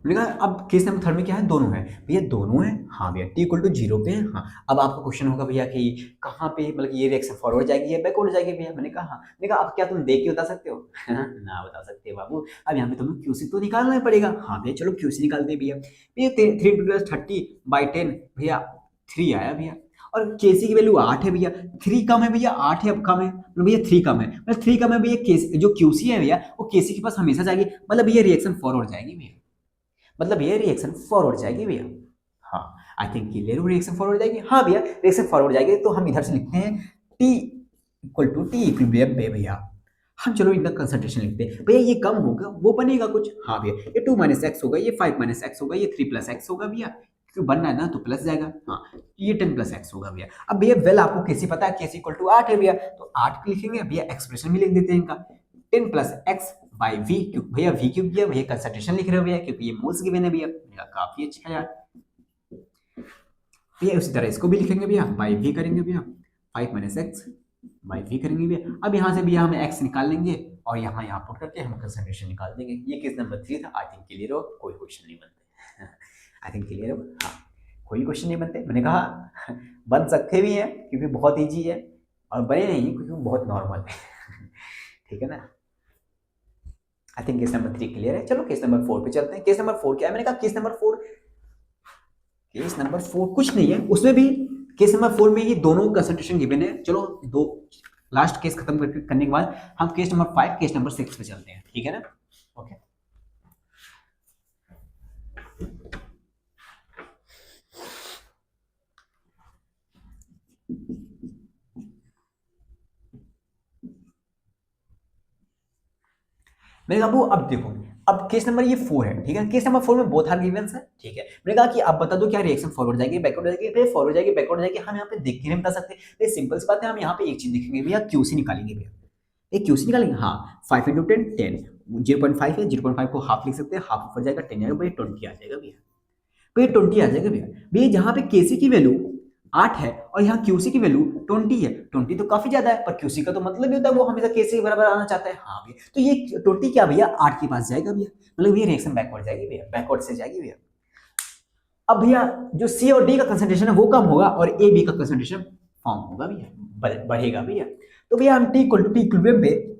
मैंने कहा अब केस नंबर 3 में क्या है, दोनों है भैया, दोनों है। हाँ भैया टी इक्वल टू 0 पे है। हाँ अब आपका क्वेश्चन होगा भैया कि कहाँ पे, मतलब ये रिएक्शन फॉरवर्ड जाएगी या बैकवर्ड जाएगी भैया? मैंने कहा हाँ। मैंने कहा अब क्या तुम देख के बता सकते हो? ना बता सकते बाबू, अब यहाँ पे तुम्हें क्यूसी तो निकालना ही पड़ेगा। हाँ भैया चलो क्यूसी निकालते हैं भैया। भैया 3 इंटू 30 बाई 10 भैया 3 आया भैया, और केसी की वैल्यू 8 है भैया, 3 कम है भैया, 8 है अब कम है, मतलब भैया 3 कम है, मतलब 3 कम है भैया, केसी जो क्यूसी है भैया वो केसी के पास हमेशा जाएगी, मतलब ये रिएक्शन फॉरवर्ड जाएगी भैया, मतलब ये रिएक्शन फॉरवर्ड जाएगी भैया। हाँ आई थिंक क्लियर हो, रिएक्शन फॉरवर्ड जाएगी। हाँ भैया रिएक्शन फॉरवर्ड जाएगी, तो हम इधर से लिखते हैं T equal to T equilibrium पे भैया। हम चलो इनका कंसंट्रेशन लिखते हैं भैया, ये कम होगा वो बनेगा कुछ। हाँ भैया ये 2 माइनस एक्स होगा, ये 5 माइनस एक्स होगा, ये 3 प्लस एक्स होगा भैया, क्योंकि बनना है ना तो प्लस जाएगा। हाँ, ये 10 प्लस एक्स होगा भैया। अब भैया वेल आपको कैसे पता है, कैसे इक्वल टू 8 है भैया, तो 8 लिखेंगे भैया, एक्सप्रेशन भी लिख देते हैं इनका 10 प्लस एक्स बाई वी, क्योंकि भैया वी क्यों किया भैया, कंसंट्रेशन लिख रहे हो भैया, क्योंकि ये मोल्स गिवन है भैया। काफी अच्छा यार भैया। उसी तरह इसको भी लिखेंगे भैया, बाई वी करेंगे भैया, 5 माइनस एक्स बाई वी करेंगे भैया। अब यहाँ से भैया हम एक्स निकाल लेंगे और यहाँ पुट करके हम कंसंट्रेशन निकाल देंगे। ये केस नंबर 3 था। आई थिंक क्लियर हो, कोई क्वेश्चन नहीं बनते। आई थिंक क्लियर हो, हाँ कोई क्वेश्चन नहीं बनते। मैंने कहा बन सकते भी हैं क्योंकि बहुत ईजी है, और बने नहीं क्योंकि बहुत नॉर्मल है। ठीक है ना। I think case number 3 clear है। चलो केस नंबर 4 पे चलते हैं। केस नंबर 4 क्या है, मैंने कहा केस नंबर 4, केस नंबर 4 कुछ नहीं है, उसमें भी केस नंबर 4 में ये दोनों कंसंट्रेशन गिवन है। चलो दो लास्ट केस खत्म करने के बाद हम केस नंबर 5 केस नंबर 6 पे चलते हैं, ठीक है ना। ओके मैंने कहा अब देखो, अब केस नंबर ये 4 है, ठीक है। केस नंबर 4 में बोथ आर गिवंस है, ठीक है। मैंने कहा कि अब बता दो क्या रिएक्शन फॉरवर्ड जाएगी बैकवर्ड जाएगी। भैया फॉरवर्ड जाएगी बैकवर्ड जाएगी हम यहाँ पे देख के नहीं बता सकते। ये सिंपल सी बात है, हम यहाँ पे एक चीज देखेंगे भैया, क्यूसी निकालेंगे भैया। एक क्यूसी निकालेंगे, हाँ 5 इंटू 10 10, 0.5 है, 0.5 को हाफ लिख सकते हैं, हाफ ऊपर जाएगा 10 आएगा भैया, 20 आ जाएगा भैया। भैया 20 आ जाएगा भैया। भैया जहाँ पे केसी की वैल्यू 8 है और यहाँ क्यूसी की वैल्यू 20 है, 20 तो काफी ज्यादा है, पर क्यूसी का तो मतलब ही होता है वो हमेशा केसी के बराबर आना चाहता है। हाँ भैया, तो ये 20 क्या भैया 8 के पास जाएगा भैया, मतलब ये रिएक्शन बैकवर्ड जाएगी भैया, बैकवर्ड से जाएगी भैया। अब भैया जो सी और डी का कंसंट्रेशन है वो कम होगा और ए बी का कंसंट्रेशन फॉर्म होगा भैया, बढ़ेगा भैया। तो भैया हम T equal to T equilibrium पे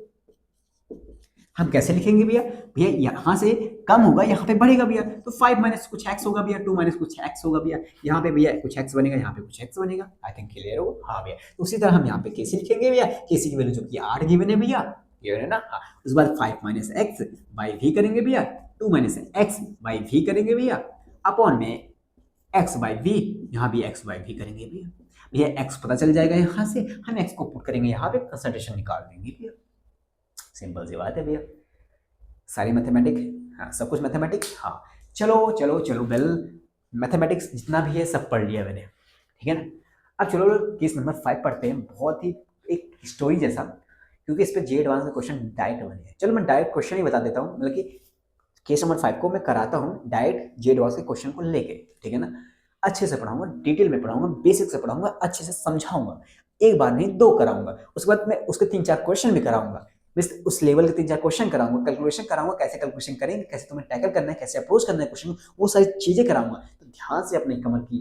हम कैसे लिखेंगे भैया, भैया यहाँ से कम होगा यहाँ पे बढ़ेगा भैया, तो 5 माइनस कुछ एक्स होगा भैया, 2 माइनस कुछ एक्स होगा भैया, यहाँ पे भैया कुछ एक्स बनेगा, यहाँ पे कुछ एक्स बनेगा। आई थिंक क्लियर हो, हाँ भैया। तो उसी तरह हम यहाँ पे केसी लिखेंगे भैया, केसी की वैल्यू जो कि 8 गिवन है भैया, गिवन है ना। हाँ उसके बाद 5 माइनस एक्स बाई वी करेंगे भैया, 2 माइनस एक्स बाई वी करेंगे भैया, अपॉन में एक्स बाई वी, यहाँ भी एक्स बाई वी करेंगे भैया। भैया एक्स पता चल जाएगा, यहाँ से हम एक्स को पुट करेंगे यहाँ पे, कंसंट्रेशन निकाल देंगे भैया। सिंपल सी बात है भैया, सारी मैथमेटिक, हाँ सब कुछ मैथमेटिक्स। हाँ चलो चलो चलो वेल, मैथमेटिक्स जितना भी है सब पढ़ लिया मैंने, ठीक है ना। अब चलो केस नंबर 5 पढ़ते हैं, बहुत ही एक स्टोरी जैसा, क्योंकि इस पर जे एडवांस में क्वेश्चन डायरेक्ट बने हैं। चलो मैं डायरेक्ट क्वेश्चन ही बता देता हूँ, मतलब कि केस नंबर 5 को मैं कराता हूँ डायरेक्ट जे एडवांस के क्वेश्चन को लेके, ठीक है ना। अच्छे से पढ़ाऊंगा, डिटेल में पढ़ाऊंगा, बेसिक से पढ़ाऊंगा, अच्छे से समझाऊंगा, एक बार नहीं 2 कराऊंगा, उसके बाद मैं उसके 3-4 क्वेश्चन भी कराऊंगा, उस लेवल के 3-4 क्वेश्चन कराऊंगा, कैलकुलेशन कराऊंगा, कैसे कैलकुलेशन करेंगे, कैसे तुम्हें टैकल करना है, कैसे अप्रोच करना है क्वेश्चन, वो सारी चीजें कराऊंगा। तो ध्यान से अपने कमर की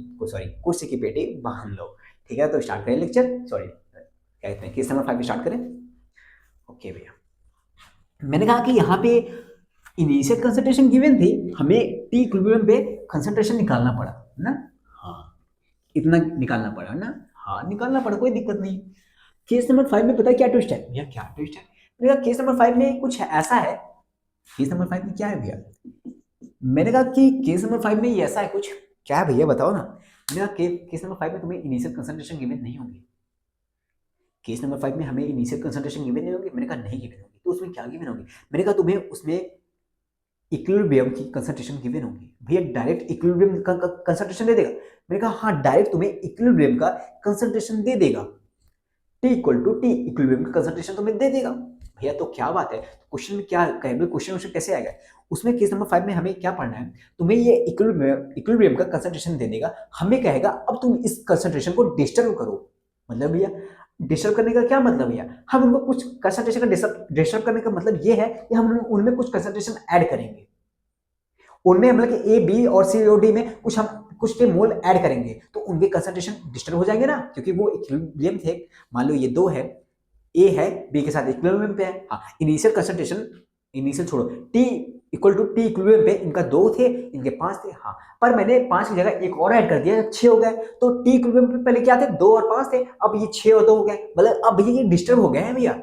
कुर्सी की पेटी बांध लो, ठीक है। तो स्टार्ट करें लेक्चर, सॉरी कहते हैं केस नंबर 5 स्टार्ट करें। ओके भैया, मैंने कहा कि यहाँ पे इनिशियल कंसंट्रेशन गिवन थी, हमें टी इक्विलिब्रियम पे कंसंट्रेशन निकालना पड़ा ना। हाँ इतना निकालना पड़ा ना, हाँ निकालना पड़ा, कोई दिक्कत नहीं। केस नंबर 5 में पता है क्या ट्विस्ट है भैया, क्या ट्विस्ट है। मैंने कहा केस नंबर 5 में कुछ ऐसा है, केस नंबर 5 में क्या है भैया, मैंने कहा कि केस नंबर 5 में ये ऐसा है कुछ, क्या है भैया बताओ ना। मैंने कहा केस नंबर 5 में तुम्हें इनिशियल कंसंट्रेशन गिवन नहीं होंगी, केस नंबर 5 में हमें इनिशियल कंसंट्रेशन गिवन नहीं होगी। मैंने कहा नहीं गिवन होगी, तो उसमें क्या गिवन होगी। मैंने कहा तुम्हें उसमें इक्विलिब्रियम की कंसंट्रेशन गिवन होगी। भैया डायरेक्ट इक्विलिब्रियम का कंसंट्रेशन दे देगा। मैंने कहा हाँ डायरेक्ट तुम्हें इक्विलिब्रियम का कंसंट्रेशन दे देगा, T equal to T equilibrium का कंसंट्रेशन तुम्हें दे देगा। भैया तो क्या बात है, क्वेश्चन में क्या कहेंगे, क्वेश्चन कैसे आएगा। उसमें केस नंबर 5 में हमें क्या पढ़ना है, तुम्हें ये इक्विलिब्रियम का कंसंट्रेशन दे देगा, हमें कहेगा अब तुम इस कंसंट्रेशन को डिस्टर्ब करो। मतलब भैया डिस्टर्ब करने का क्या मतलब भैया, हम उनको कुछ कंसंट्रेशन का डिस्टर्ब करने का मतलब ये है कि हम उनमें कुछ कंसंट्रेशन ऐड करेंगे, उनमें मतलब कि ए बी और सी और डी में कुछ के मोल ऐड करेंगे, तो उनके कंसंट्रेशन डिस्टर्ब हो जाएंगे ना, क्योंकि वो इक्विलिब्रियम थे। मान लो ये 2 है, ए है बी के साथ इक्विलिब्रियम पे है। हाँ इनिशियल कंसंट्रेशन, इनिशियल छोड़ो, T equal to T equilibrium पे इनका 2 थे, इनके 5 थे। हाँ पर मैंने 5 की जगह एक और ऐड कर दिया, 6 हो गए। तो टी इक्विलिब्रियम पे पहले क्या थे, 2 और 5 थे, अब ये 6 और 2 हो गए, मतलब अब भैया ये डिस्टर्ब हो गए हैं भैया।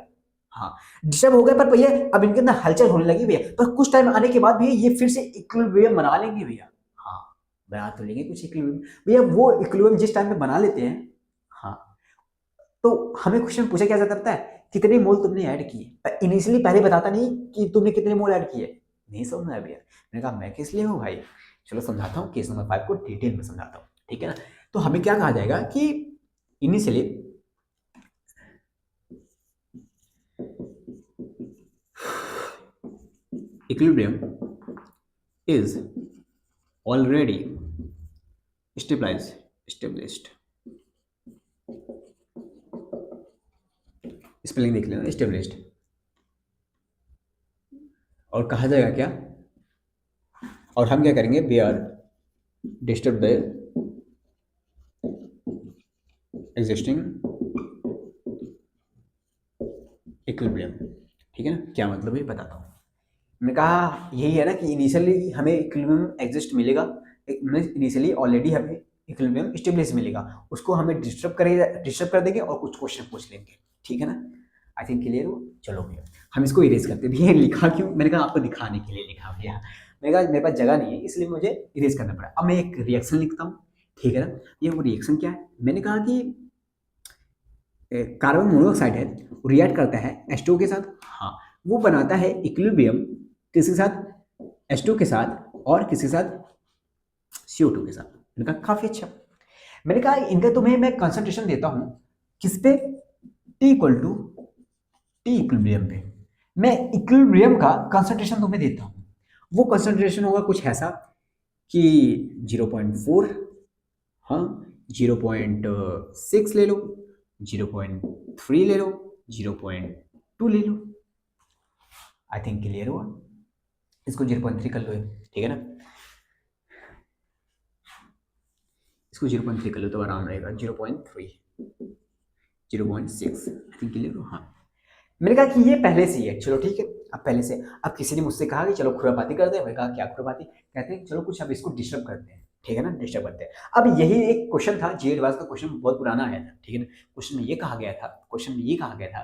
हाँ डिस्टर्ब हो गए, पर भैया अब इनके अंदर हलचल होने लगी भैया, पर कुछ टाइम आने के बाद भैया ये फिर से इक्विलिब्रियम बना लेंगे भैया। हाँ बना तो लेंगे कुछ इक्विलिब्रियम भैया, वो इक्विलिब्रियम जिस टाइम पे बना लेते हैं, हाँ तो हमें क्वेश्चन पूछा क्या जाता है, कितने मोल तुमने ऐड किए। इनिशियली पहले बताता नहीं कि तुमने कितने मोल ऐड किए, नहीं समझ में आया भैया। मैंने कहा मैं किस लिए हूँ भाई, चलो समझाता हूँ, केस नंबर 5 को डिटेल में समझाता हूँ, ठीक है ना। तो हमें क्या कहा जाएगा कि initially equilibrium is already established, spelling देख लेना, स्टेब्लिश्ड। और कहा जाएगा क्या, और हम क्या करेंगे, we are disturb the existing equilibrium, ठीक है ना। क्या मतलब है बताता हूँ। मैंने कहा यही है ना कि इनिशियली हमें इक्विलिब्रियम एग्जिस्ट मिलेगा, इनिशियली ऑलरेडी हमें इक्विलिब्रियम स्टेबलिश मिलेगा, उसको हमें डिस्टर्ब कर देंगे और कुछ क्वेश्चन पूछ लेंगे, ठीक है ना। आई थिंक क्लियर हो। चलो भैया हम इसको इरेज करते हैं। भैया लिखा क्यों, मैंने कहा आपको दिखाने के लिए लिखा भैया, मैंने कहा मेरे पास जगह नहीं है इसलिए मुझे इरेज करना पड़ा। अब मैं एक रिएक्शन लिखता हूँ, ठीक है ना। ये वो रिएक्शन क्या है, मैंने कहा कि कार्बन मोनोऑक्साइड है, रिएक्ट करता है H2 के साथ, हाँ वो बनाता है इक्विलिब्रियम किसके साथ, H2 के साथ और किसके साथ, CO2 के साथ। मैंने कहा काफी अच्छा। मैंने कहा इनका तुम्हें मैं कंसंट्रेशन देता हूं किस पे, T equal to T equilibrium पे। मैं इक्विलिब्रियम का कंसंट्रेशन तुम्हें देता हूं, वो कंसंट्रेशन होगा कुछ ऐसा कि 0.4, हाँ 0.6 ले लो, 0.3 ले लो, 0.2 ले लो। आई थिंक क्लियर हुआ। इसको 0.3 कर लो, ठीक है ना, इसको 0.3 कर लो तो आराम रहेगा, 0.3, 0.6, आई थिंक क्लियर हो। हाँ मैंने कहा कि ये पहले से ही है, चलो ठीक है। अब पहले से, अब किसी ने मुझसे कहा कि चलो खुरापाती करते हैं, मैंने कहा क्या खुरापाती, कहते हैं चलो कुछ अब इसको डिस्टर्ब करते हैं, ठीक है ना, डिस्टर्ब करते हैं। अब यही एक क्वेश्चन था, जी एडवांस का क्वेश्चन बहुत पुराना आया था, ठीक है ना। क्वेश्चन में ये कहा गया था,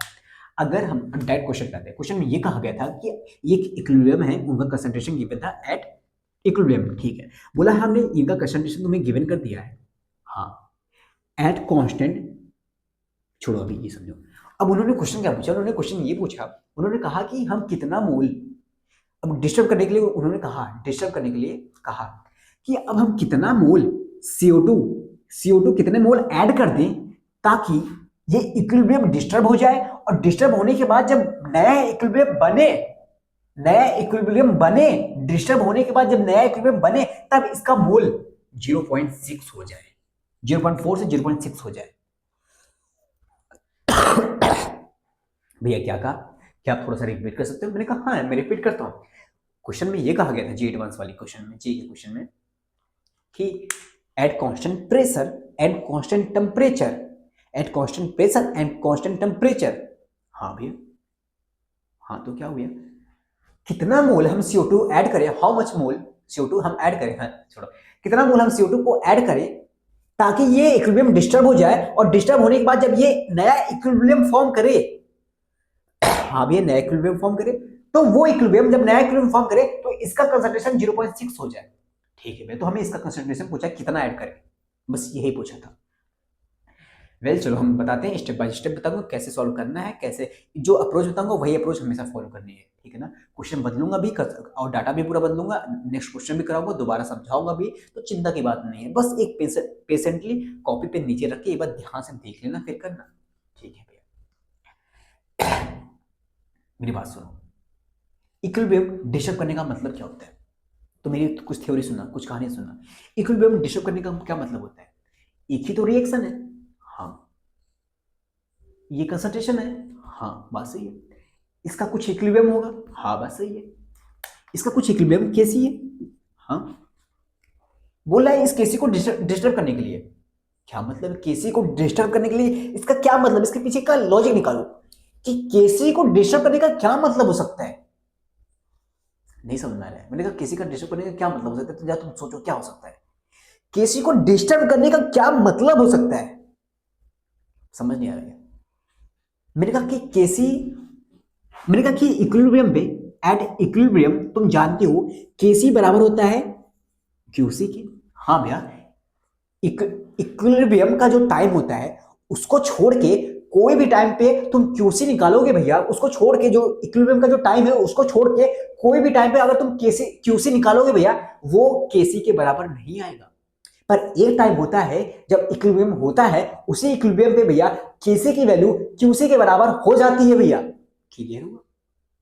अगर हम डायरेक्ट क्वेश्चन करते हैं, क्वेश्चन में ये कहा गया था कि एक इक्विलिब्रियम है, उनका कंसंट्रेशन गिवन था एट इक्विलिब्रियम, ठीक है। बोला है हमने इनका कंसंट्रेशन तुम्हें गिवन कर दिया है, हाँ एट कांस्टेंट, छोड़ो अभी ये समझो। अब उन्होंने क्वेश्चन क्या पूछा, उन्होंने क्वेश्चन ये पूछा, उन्होंने कहा कि हम कितना मोल, अब डिस्टर्ब करने के लिए उन्होंने कहा, डिस्टर्ब करने के लिए कहा कि अब हम कितना मोल CO2 कितने मोल ऐड कर दें ताकि ये इक्विलिब्रियम डिस्टर्ब हो जाए, और डिस्टर्ब होने के बाद जब नया इक्विलिब्रियम बने, डिस्टर्ब होने के बाद जब नया इक्विलिब्रियम बने तब इसका मोल 0.6 हो जाए, 0.4 से 0.6 हो जाए। भैया क्या कहा, क्या आप थोड़ा सा रिपीट कर सकते हो। मैंने कहा हाँ मैं रिपीट करता हूँ। क्वेश्चन में ये कहा गया था, जी एडवांस वाली क्वेश्चन में, जी के क्वेश्चन में, कि eight constant pressure and constant temperature, हाँ भैया, हाँ तो क्या हुआ, कितना मोल हम CO2 ऐड करें, हाउ मच मोल CO2 हम ऐड करें, हाँ छोड़ो, कितना मोल हम CO2 को ऐड करें ताकि ये इक्विलिब्रियम डिस्टर्ब हो जाए, और डिस्टर्ब होने के बाद जब ये नया इक्विलिब्रियम फॉर्म करे, हाँ भैया नया इक्विलिब्रियम फॉर्म करे, तो वो इक्विलिब्रियम जब नया इक्विलिब्रियम फॉर्म करे तो इसका कंसंट्रेशन 0.6 हो जाए, ठीक है भैया। तो हमें इसका कंसंट्रेशन पूछा कितना ऐड करें, बस यही पूछा था। वेल चलो हम बताते हैं, स्टेप बाय स्टेप बताऊंगा कैसे सॉल्व करना है, कैसे जो अप्रोच बताऊंगा वही अप्रोच हमेशा फॉलो करनी है, ठीक है ना। क्वेश्चन बदलूंगा भी और डाटा भी पूरा बदलूंगा, नेक्स्ट क्वेश्चन भी कराऊंगा, दोबारा समझाऊंगा भी, तो चिंता की बात नहीं है। बस एक पेशेंटली कॉपी पे नीचे रख के एक बार ध्यान से देख लेना फिर करना, ठीक है भैया। मेरी बात सुनो, इक्विलिब्रियम डिस्टर्ब करने का मतलब क्या होता है, तो मेरी कुछ थ्योरी सुनना, कुछ कहानी सुनना। इक्विलिब्रियम डिस्टर्ब करने का क्या मतलब होता है, एक ही तो रिएक्शन है, हाँ ये कंसंट्रेशन है, हाँ बात सही है, इसका कुछ इक्विलिब्रियम होगा, हाँ बात सही है, इसका कुछ इक्विलिब्रियम केसी है, हाँ बोला है इस केसी को डिस्टर्ब करने के लिए, क्या मतलब केसी को डिस्टर्ब करने के लिए, इसका क्या मतलब, इसके पीछे का लॉजिक निकालो कि केसी को डिस्टर्ब करने का क्या मतलब हो सकता है। नहीं समझ में आ रहा है, मैंने कहा केसी का डिस्टर्ब करने का क्या मतलब हो सकता है, तो जा तुम सोचो क्या हो सकता है, केसी को डिस्टर्ब करने का क्या मतलब हो सकता है, समझ नहीं आ रहा है। मैंने कहा कि केसी, मैंने कहा कि इक्विलिब्रियम पे, एट इक्विलिब्रियम तुम जानते हो केसी बराबर होता है क्यूसी के, हाँ भैया इक्विलिब्रियम का जो टाइम होता है उसको छोड़ के कोई भी टाइम पे तुम क्यूसी निकालोगे भैया, उसको छोड़ के, जो इक्विलिब्रियम का जो टाइम है उसको छोड़ के कोई भी टाइम पे अगर तुम क्यूसी निकालोगे भैया, वो केसी के बराबर नहीं आएगा। पर एक टाइम होता है जब इक्विलिब्रियम होता है, उसी इक्विलिब्रियम पे भैया केसी की वैल्यू क्यूसी के बराबर हो जाती है भैया। क्लियर हुआ?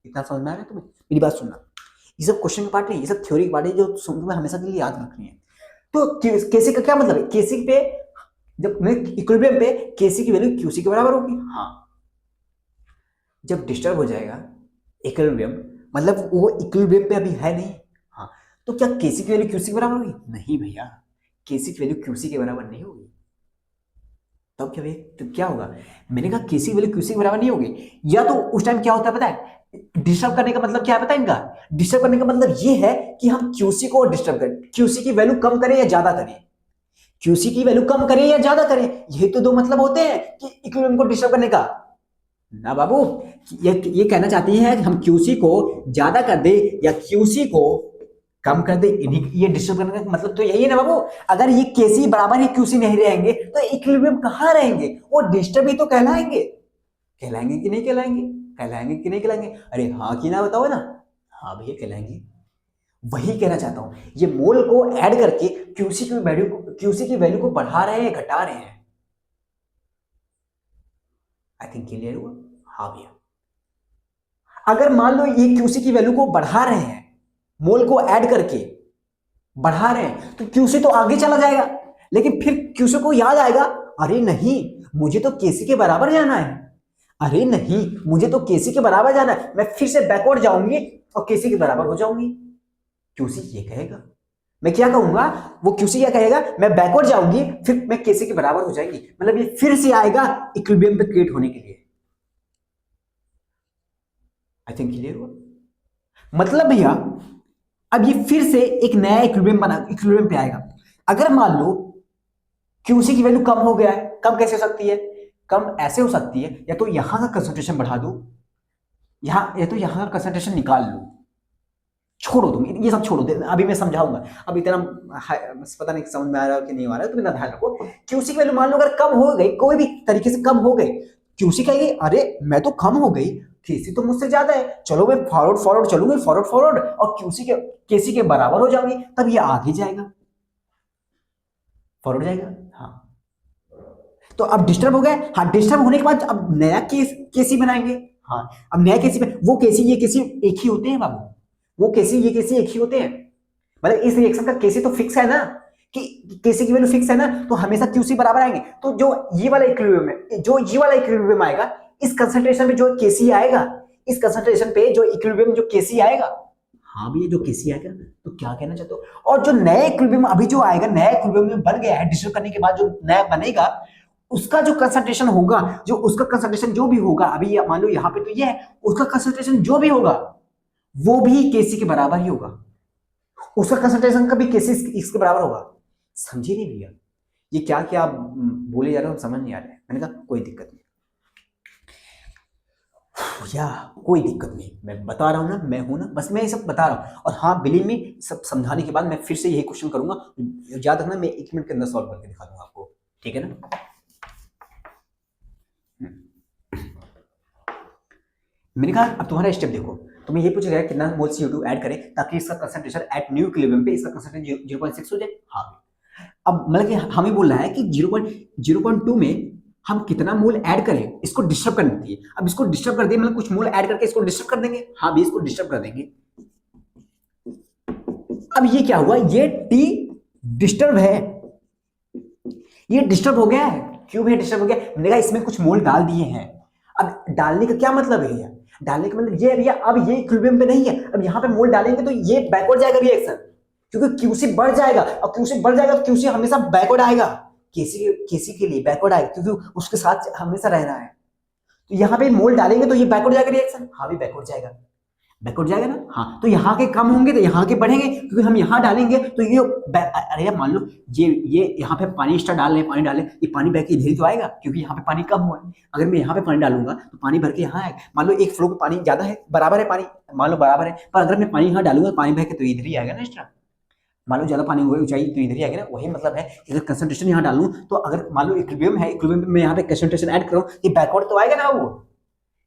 इतना समझ में आ रहा है तुम्हें? मेरी बात सुनना, ये सब क्वेश्चन का पार्ट नहीं, ये सब थ्योरी का पार्ट है जो तुम्हें हमेशा के लिए याद रखनी है। तो केसी का क्या मतलब है? केसी पे जब इक्विलिब्रियम पे केसी की वैल्यू क्यूसी के बराबर होगी। हाँ, जब डिस्टर्ब हो जाएगा इक्विलिब्रियम, मतलब वो इक्विलिब्रियम पे अभी है नहीं, हाँ, तो क्या केसी की वैल्यू क्यूसी के बराबर होगी? नहीं भैया, केसी की वैल्यू क्यूसी के बराबर नहीं होगी। तब क्या भैया, तो क्या होगा? मैंने कहा केसी की वैल्यू क्यूसी के बराबर नहीं होगी। या तो उस टाइम क्या होता है पता है? डिस्टर्ब करने का मतलब क्या है पता है इनका? डिस्टर्ब करने का मतलब ये है कि हम क्यूसी को डिस्टर्ब करें, क्यूसी की वैल्यू कम करें या ज्यादा करें, क्यूसी की वैल्यू कम करें या ज्यादा करें, ये तो दो मतलब होते हैं कि इक्विलिब्रियम को डिस्टर्ब करने का ना बाबू। ये कहना चाहती है कि हम क्यूसी को ज्यादा कर दे या क्यूसी को कम कर दे, ये डिस्टर्ब करने का मतलब तो यही है ना बाबू। अगर ये केसी बराबर ही क्यूसी नहीं रहेंगे तो इक्विलिब्रियम कहां रहेंगे? वो डिस्टर्ब ही तो कहलाएंगे। कहलाएंगे कि नहीं कहलाएंगे? कहलाएंगे कि नहीं कहलाएंगे? अरे हाँ कि ना बताओ ना। हाँ भैया कहलाएंगे। वही कहना चाहता हूं, ये मोल को ऐड करके क्यूसी की वैल्यू को बढ़ा रहे हैं, घटा रहे हैं। आई थिंक क्लियर हुआ? हाँ भैया, अगर मान लो ये क्यूसी की वैल्यू को बढ़ा रहे हैं, मोल को ऐड करके बढ़ा रहे हैं, तो क्यूसी तो आगे चला जाएगा, लेकिन फिर क्यूसी को याद आएगा, अरे नहीं मुझे तो केसी के बराबर जाना है, अरे नहीं मुझे तो केसी के बराबर जाना है, मैं फिर से बैकवर्ड जाऊंगी और केसी के बराबर हो जाऊंगी। क्यूसी ये कहेगा, मैं क्या कहूंगा, वो क्यूसी क्या कहेगा, मैं बैकवर्ड जाऊंगी फिर मैं केसी के बराबर हो जाएगी, मतलब ये फिर से आएगा इक्विलिब्रियम पे क्रिएट होने के लिए। आई थिंक क्लियर हुआ? मतलब भैया अब ये फिर से एक नया इक्विलिब्रियम पे आएगा। अगर मान लो क्यूसी की वैल्यू कम हो गया है, कम कैसे हो सकती है? कम ऐसे हो सकती है, या तो यहां का कंसंट्रेशन बढ़ा दो, या तो यहां का कंसंट्रेशन निकाल लो, छोड़ो तुम ये सब छोड़ो, अभी मैं समझाऊंगा। अब इतना पता नहीं समझ में आ रहा है कि नहीं आ रहा है, तो इतना ध्यान रखो। क्यूसी की वैल्यू मान लो अगर कम हो गई, कोई भी तरीके से कम हो गई, क्यूसी कहेगी अरे मैं तो कम हो गई, केसी तो मुझसे ज्यादा है, चलो मैं फॉरवर्ड फॉरवर्ड चलूंगी, फॉरवर्ड फॉरवर्ड और केसी के बराबर हो जाऊंगी, तब ये आगे जाएगा, फॉरवर्ड जाएगा। हाँ, तो अब डिस्टर्ब हो गए, हाँ डिस्टर्ब होने के बाद अब नया केसी बनाएंगे। हाँ, अब नया केसी में वो केसी ये केसी एक ही होते हैं बाबू, वो केसी ये केसी एक ही होते हैं, मतलब इस रिएक्शन का केसी तो फिक्स है ना, कि केसी की वैल्यू फिक्स है ना, तो हमेशा क्यूसी बराबर आएंगे। तो जो ये वाला इक्विलिब्रियम है, जो ये वाला इक्विलिब्रियम आएगा, इस कंसंट्रेशन पे जो केसी आएगा, इस कंसंट्रेशन पे जो इक्विलिब्रियम जो केसी आएगा, हाँ भी ये जो केसी आएगा, तो क्या कहना चाहते हो? और जो नया इक्विलिब्रियम अभी जो आएगा, नया इक्विलिब्रियम बन गया है, डिस्टर्ब करने के बाद जो नया बनेगा, उसका जो कंसंट्रेशन होगा, जो उसका कंसंट्रेशन जो भी होगा, अभी मान लो यहाँ पे तो ये है, उसका कंसंट्रेशन जो भी होगा वो भी केसी के बराबर ही होगा, उसका कंसंट्रेशन कभी केसी इसके बराबर होगा। समझे नहीं भैया? ये क्या क्या आप बोले जा रहे हो, समझ नहीं आ रहा है। मैंने कहा कोई दिक्कत नहीं भैया, कोई दिक्कत नहीं, मैं बता रहा हूं ना, मैं हूं ना, बस मैं ये सब बता रहा हूं। और हाँ बिलीव में सब समझाने के बाद मैं फिर से यही क्वेश्चन करूंगा, याद रखना मैं 1 मिनट के अंदर सॉल्व करके दिखा दूंगा आपको, ठीक है ना? मैंने कहा अब तुम्हारा स्टेप देखो, तुम्हें ये पूछा गया कितना मोल CO2 ऐड करें ताकि इसका कंसंट्रेशन एट न्यू इक्विलिब्रियम पे इसका कंसंट्रेशन 0.6 हो जाए। हाँ, अब मतलब कि हमें बोल रहा है कि 0.2 में हम कितना मोल ऐड करें इसको डिस्टर्ब करने के लिए। अब इसको डिस्टर्ब कर दिए, मतलब कुछ मोल ऐड करके इसको डिस्टर्ब कर देंगे। हाँ भी इसको डिस्टर्ब कर देंगे। अब ये क्या हुआ, ये टी डिस्टर्ब है, ये डिस्टर्ब हो गया है। क्यों भैया डिस्टर्ब हो गया? मैंने कहा इसमें कुछ मोल डाल दिए हैं। अब डालने का क्या मतलब है भैया? डालने का मतलब ये है भैया, अब ये इक्विलिब्रियम पे नहीं है, अब यहाँ पे मोल डालेंगे तो ये बैकवर्ड जाएगा रिएक्शन, क्योंकि क्यूसी बढ़ जाएगा, और क्यूसी बढ़ जाएगा तो क्यूसी हमेशा बैकवर्ड आएगा, केसी के लिए बैकवर्ड आएगा, क्योंकि उसके साथ हमेशा रहना है। तो यहाँ पे मोल डालेंगे तो ये बैकवर्ड जाएगा रिएक्शन। हाँ भी बैकवर्ड जाएगा, बैकवर्ड जाएगा ना। हाँ, तो यहाँ के कम होंगे तो यहाँ के बढ़ेंगे, क्योंकि हम यहाँ डालेंगे तो ये अरे यार मान लो ये यहाँ पे पानी एक्स्ट्रा डाल रहे हैं, पानी डालें, ये पानी बह के इधर ही तो आएगा, क्योंकि यहाँ पे पानी कम हुआ है। अगर मैं यहाँ पे पानी डालूंगा तो पानी भर के यहाँ आएगा। मान लो एक फ्लो पे पानी ज्यादा है, बराबर है पानी, मान लो बराबर है, पर अगर मैं पानी यहाँ डालूंगा तो पानी बह के तो इधर ही आएगा ना एक्स्ट्रा। मान लो ज्यादा पानी हुआ ऊंचाई तो इधर ही आएगा ना, वही मतलब है कि अगर कंसंट्रेशन यहाँ डालूं तो अगर मान लो इक्विलिब्रियम है, इक्विलिब्रियम में यहाँ पे कंसंट्रेशन ऐड करूं ये बैकवर्ड तो आएगा ना वो।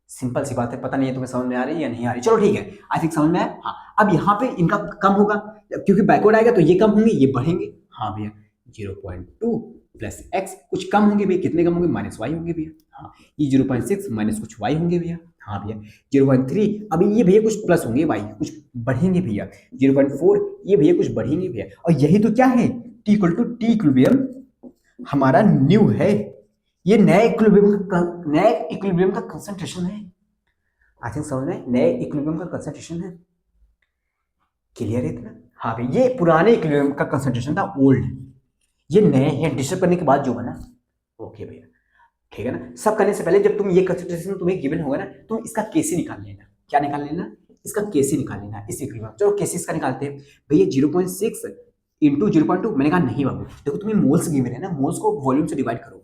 सिंपल सी बात है, पता नहीं है तुम्हें समझ में आ रही है या नहीं आ रही, चलो ठीक है, आई थिंक समझ में आया। हाँ, अब यहाँ पे इनका कम होगा क्योंकि बैकवर्ड आएगा तो ये कम होंगे ये बढ़ेंगे। हाँ भैया 0.2 प्लस एक्स, कुछ कम होंगे भैया, कितने कम होंगे, माइनस वाई होंगे भैया। हाँ, ये 0.6 माइनस कुछ वाई होंगे भैया। हाँ भैया 0.3, अभी ये भैया कुछ प्लस होंगे वाई, कुछ बढ़ेंगे भैया। 0.4 ये भैया कुछ बढ़ेंगे भैया। और यही तो क्या है, T equal to T equilibrium हमारा न्यू है, ये नए इक्विलिब्रियम का कंसंट्रेशन है। आई थिंक समझ में, नए इक्विलिब्रियम का कंसंट्रेशन है, क्लियर है इतना। हाँ भाई ये पुराने इक्विलिब्रियम का कंसंट्रेशन था ओल्ड, ये नए हैं डिस्टर्ब करने के बाद जो बना। ओके भैया ठीक है ना। सब करने से पहले जब तुम ये कंसंट्रेशन तुम्हें गिवन होगा ना, तुम इसका केसी निकाल लेना। क्या निकाल लेना, इसका केसी निकाल लेना इस इक्विलिब्रियम। चलो केसी इसका निकालते हैं भैया। 0.6 इंटू 0.2, मैंने कहा नहीं बाबू, देखो तुम्हें मोल्स गिवन है ना, मोल्स को वॉल्यूम से डिवाइड करो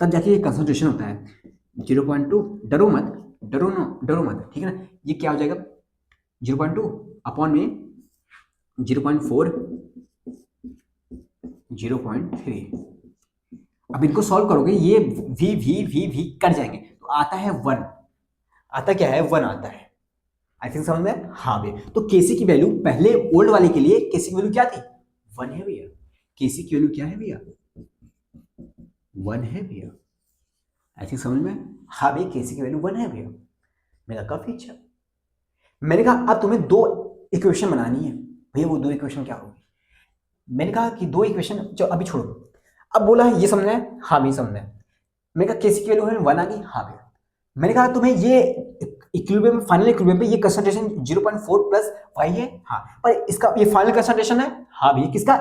तब जाके ये कंसंट्रेशन होता है। 0.2, डरो मत, डरो मत, ठीक है ना। ये क्या हो जाएगा 0.2 अपॉन में 0.4 0.3। अब इनको सॉल्व करोगे ये v कट जाएंगे तो आता है 1, आता क्या है 1 आता है। आई थिंक समझ में। हाँ भैया तो केसी की वैल्यू पहले ओल्ड वाले के लिए केसी की वैल्यू क्या थी 1 है भैया। केसी की वैल्यू क्या है भैया 1 है भैया। आई थिंक समझ में। हाँ भैया केसी की वैल्यू 1 है भैया। मेरा काफी अच्छा। मैंने कहा अब तुम्हें दो इक्वेशन बनानी है भैया, वो दो इक्वेशन क्या होगी। मैंने कहा कि दो इक्वेशन जो अभी छोड़ो, अब बोला है ये समझना है। हाँ भी समझना है। मैंने कहा केसी की वैल्यू है 1 आ गई। हाँ भैया मैंने कहा तुम्हें ये इक्विलिब्रियम, फाइनल इक्विलिब्रियम पे ये कंसंट्रेशन 0.4 प्लस वाई है। हाँ पर इसका ये फाइनल कंसंट्रेशन है। हाँ भैया किसका,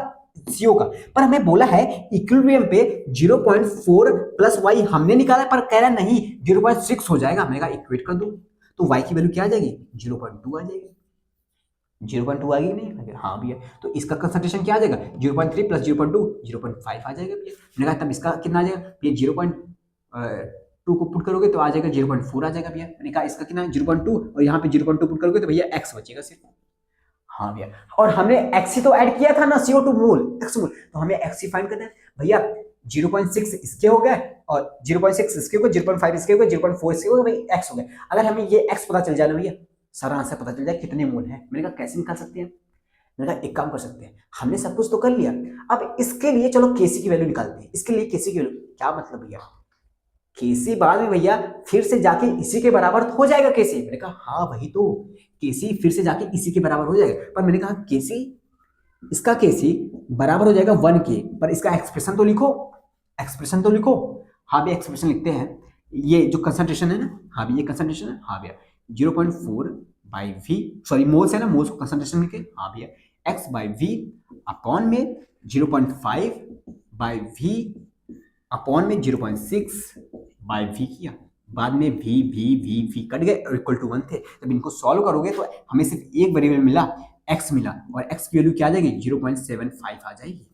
सीओ का। पर हमें बोला है इक्विलिब्रियम पे 0.4 प्लस वाई हमने निकाला, पर कह रहा नहीं 0.6 हो जाएगा। मैंने कहा इक्वेट कर दो, तो वाई की वैल्यू क्या आ जाएगी 0.2 आ जाएगी। 0.2 आ गई नहीं। हाँ भैया तो इसका कंसंट्रेशन क्या आ जाएगा 0.3 प्लस 0.2 0.5 आ जाएगा भैया। मैंने कहा तब इसका कितना आ जाएगा भैया 0.2 को पुट करोगे तो आ जाएगा 0.4 आ जाएगा भैया। मैंने कहा इसका कितना 0.2 और यहाँ पे 0.2 पुट करोगे तो भैया x बचेगा सिर्फ। हाँ भैया और हमने x ही तो ऐड किया था ना, CO2 मोल, x मोल, तो हमें x ही फाइंड करना है भैया। 0.6 इसके हो गए और 0.6 इसके हो गए, 0.5 इसके हो गए, 0.4 इसके हो गए, भाई x हो गए। अगर हमें ये x पता चल जाए ना भैया, सारा आंसर पता चल जाए कितने मोल है। मैंने कहा कैसे निकाल सकते हैं। मैंने कहा एक काम कर सकते हैं, हमने सब कुछ तो कर लिया, अब इसके लिए चलो केसी की वैल्यू निकालते हैं। इसके लिए केसी की वैल्यू क्या मतलब भैया, केसी बाद में भैया फिर से जाके इसी के बराबर हो जाएगा केसी। मैंने कहा हाँ वही तो, केसी फिर से जाके इसी के बराबर हो जाएगा। पर मैंने कहा केसी, इसका केसी बराबर हो जाएगा 1 के, पर इसका एक्सप्रेशन तो लिखो, एक्सप्रेशन तो लिखो। हाँ भैया एक्सप्रेशन लिखते हैं। ये जो कंसंट्रेशन है ना, हाँ भैया ये कंसंट्रेशन है। हाँ भैया 0.4 बाई वी, सॉरी मोल्स है ना, मोल्स को कंसंट्रेशन लिखे। हाँ भैया x बाई वी अपॉन में 0.5 बाई वी अपॉन में 0.6 बाई वी किया, बाद में v कट गए और इक्वल टू 1 थे। जब इनको सॉल्व करोगे तो हमें सिर्फ एक वेरिएबल मिला, x मिला, और x की वैल्यू क्या आ जाएगी 0.75 आ जाएगी।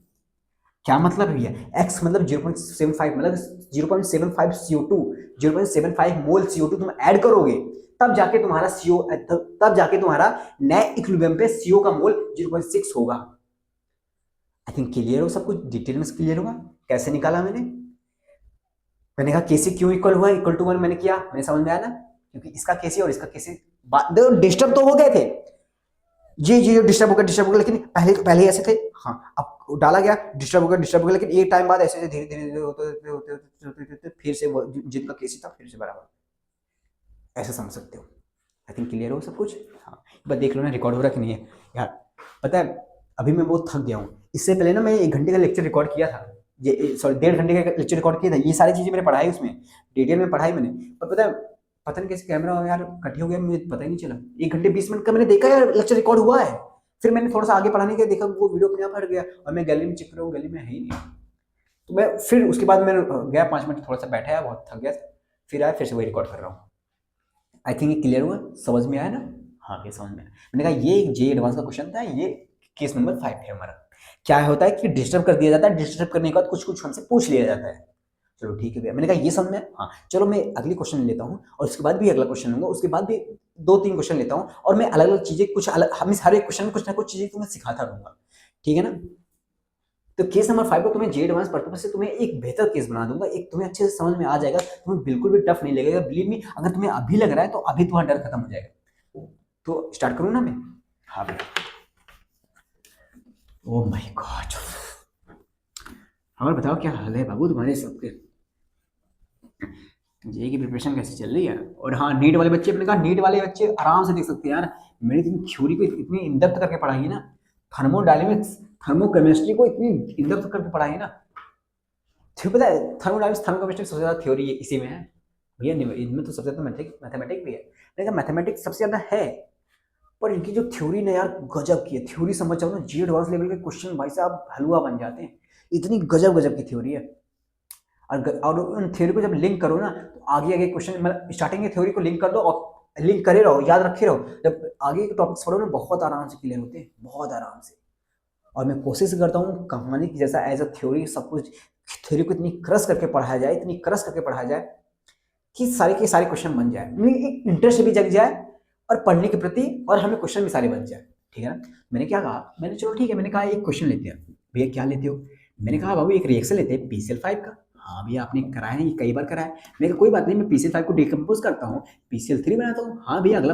क्या मतलब है भैया, x मतलब 0.75 मतलब 0.75 CO2, 0.75 मोल CO2 तुम ऐड करोगे तब जाके तुम्हारा CO, तब जाके तुम्हारा नए इक्विलिब्रियम पे CO का मोल 0.6 होगा। आई थिंक क्लियर हो, सब कुछ डिटेल में क्लियर होगा कैसे निकाला मैंने कहा केसी क्यों इक्वल हुआ, इक्वल टू 1 मैंने किया, मैंने समझ में आया ना, क्योंकि इसका केसी और इसका केसी डिस्टर्ब तो हो गए थे, ये डिस्टर्ब हो गया, लेकिन पहले ऐसे थे। हाँ अब डाला गया डिस्टर्ब हो गया, लेकिन एक टाइम बाद ऐसे धीरे धीरे होते फिर से जिनका केसी था फिर से बराबर, ऐसे समझ सकते हो। आई थिंक क्लियर हो सब कुछ। हाँ बस देख लो ना रिकॉर्ड हो रहा कि नहीं है यार। पता है अभी मैं बहुत थक गया हूँ, इससे पहले ना मैं 1 घंटे का लेक्चर रिकॉर्ड किया था, ये सॉरी 1.5 घंटे का लेक्चर रिकॉर्ड किया था। ये सारी चीजें मैंने पढ़ाई, उसमें डिटेल में पढ़ाई मैंने। पर पता नहीं कैसे कैमरा यार कट हो गया, मुझे पता ही नहीं चला। 1 घंटे 20 मिनट का मैंने देखा यार लेक्चर रिकॉर्ड हुआ है, फिर मैंने थोड़ा सा आगे पढ़ाने के देखा वो वीडियो अपने आप हट गया और मैं गैलरी में चेक कर रहा हूँ, गैलरी में है ही नहीं। तो मैं फिर उसके बाद मैं गया 5 मिनट थोड़ा सा बैठा है, बहुत थक गया, फिर आया फिर से वही रिकॉर्ड कर रहा हूँ। आई थिंक ये क्लियर हुआ, समझ में आया ना। हाँ ये समझ में आया। मैंने कहा ये जे एडवांस का क्वेश्चन था, ये केस नंबर 5 है हमारा। क्या होता है कि डिस्टर्ब कर दिया जाता है, डिस्टर्ब करने के बाद कुछ कुछ हमसे पूछ लिया जाता है। चलो ठीक है भैया, मैंने कहा ये समझ में। हाँ चलो मैं अगली क्वेश्चन लेता हूँ और उसके बाद भी अगला क्वेश्चन लूंगा, उसके बाद भी 2-3 क्वेश्चन लेता हूँ और मैं अलग अलग चीजें कुछ अलग, हम हर एक क्वेश्चन में कुछ ना कुछ चीजें तुम्हें सिखाता रहूंगा, ठीक है ना। तो केस नंबर 5 को तुम्हें जे एडवांस पर्पस से तुम्हें एक बेहतर केस बना दूंगा, एक तुम्हें अच्छे से समझ में आ जाएगा, तुम्हें बिल्कुल भी टफ नहीं लगेगा। बिलीव मी, अगर तुम्हें अभी लग रहा है तो अभी तुम्हारा डर खत्म हो जाएगा। तो स्टार्ट करूँ ना मैं? हाँ भैया। ओह माय गॉड, और बताओ क्या हाल है बाबू तुम्हारे सबके? जे की प्रिपरेशन कैसे चल रही है? और हाँ, नीट वाले बच्चे, अपने कहा नीट वाले बच्चे आराम से देख सकते हैं यार। मैंने इतनी थ्योरी को इतनी इन डेप्थ करके पढ़ाई है ना, थर्मोडायनेमिक्स थर्मोकेमिस्ट्री को इतनी इन डेप्थ करके पढ़ाई है ना। फिर पता है थर्मोडायनेमिक्स थर्मोकेमिस्ट्री सबसे ज्यादा थ्योरी इसी में है भैया, इनमें तो सबसे ज्यादा मैथमेटिक्स भी है, लेकिन मैथमेटिक्स सबसे ज्यादा है, पर इनकी जो थ्योरी ना यार गजब की है। थ्योरी समझ जाओ ना, जी एडवांस लेवल के क्वेश्चन भाई साहब हलवा बन जाते हैं, इतनी गजब गजब की थ्योरी है। और उन थ्योरी को जब लिंक करो ना तो आगे आगे क्वेश्चन, मतलब स्टार्टिंग की थ्योरी को लिंक कर दो और लिंक करे रहो, याद रखे रहो, जब आगे के टॉपिक्स पढ़ो ना बहुत आराम से क्लियर होते हैं, बहुत आराम से। और मैं कोशिश करता हूँ कहानी की जैसा एज अ थ्योरी सब कुछ, थ्योरी को इतनी क्रश करके पढ़ाया जाए, इतनी क्रश करके पढ़ाया जाए कि सारे के सारे क्वेश्चन बन जाए, मतलब एक इंटरेस्ट भी जग जाए और पढ़ने के प्रति, और हमें क्वेश्चन भी सारे बन जाए, ठीक है ना। मैंने क्या कहा, मैंने चलो ठीक है, मैंने कहा एक क्वेश्चन लेते हैं। भैया क्या लेते हो? मैंने कहा बाबू एक रिएक्शन लेते हैं PCl5 का। हाँ भैया आपने कराया है, ये कई बार कराया है। मैंने कहा कोई बात नहीं, मैं PCl5 को डिकम्पोज करता हूँ, PCl3 बनाता हूँ। हाँ भैया अगला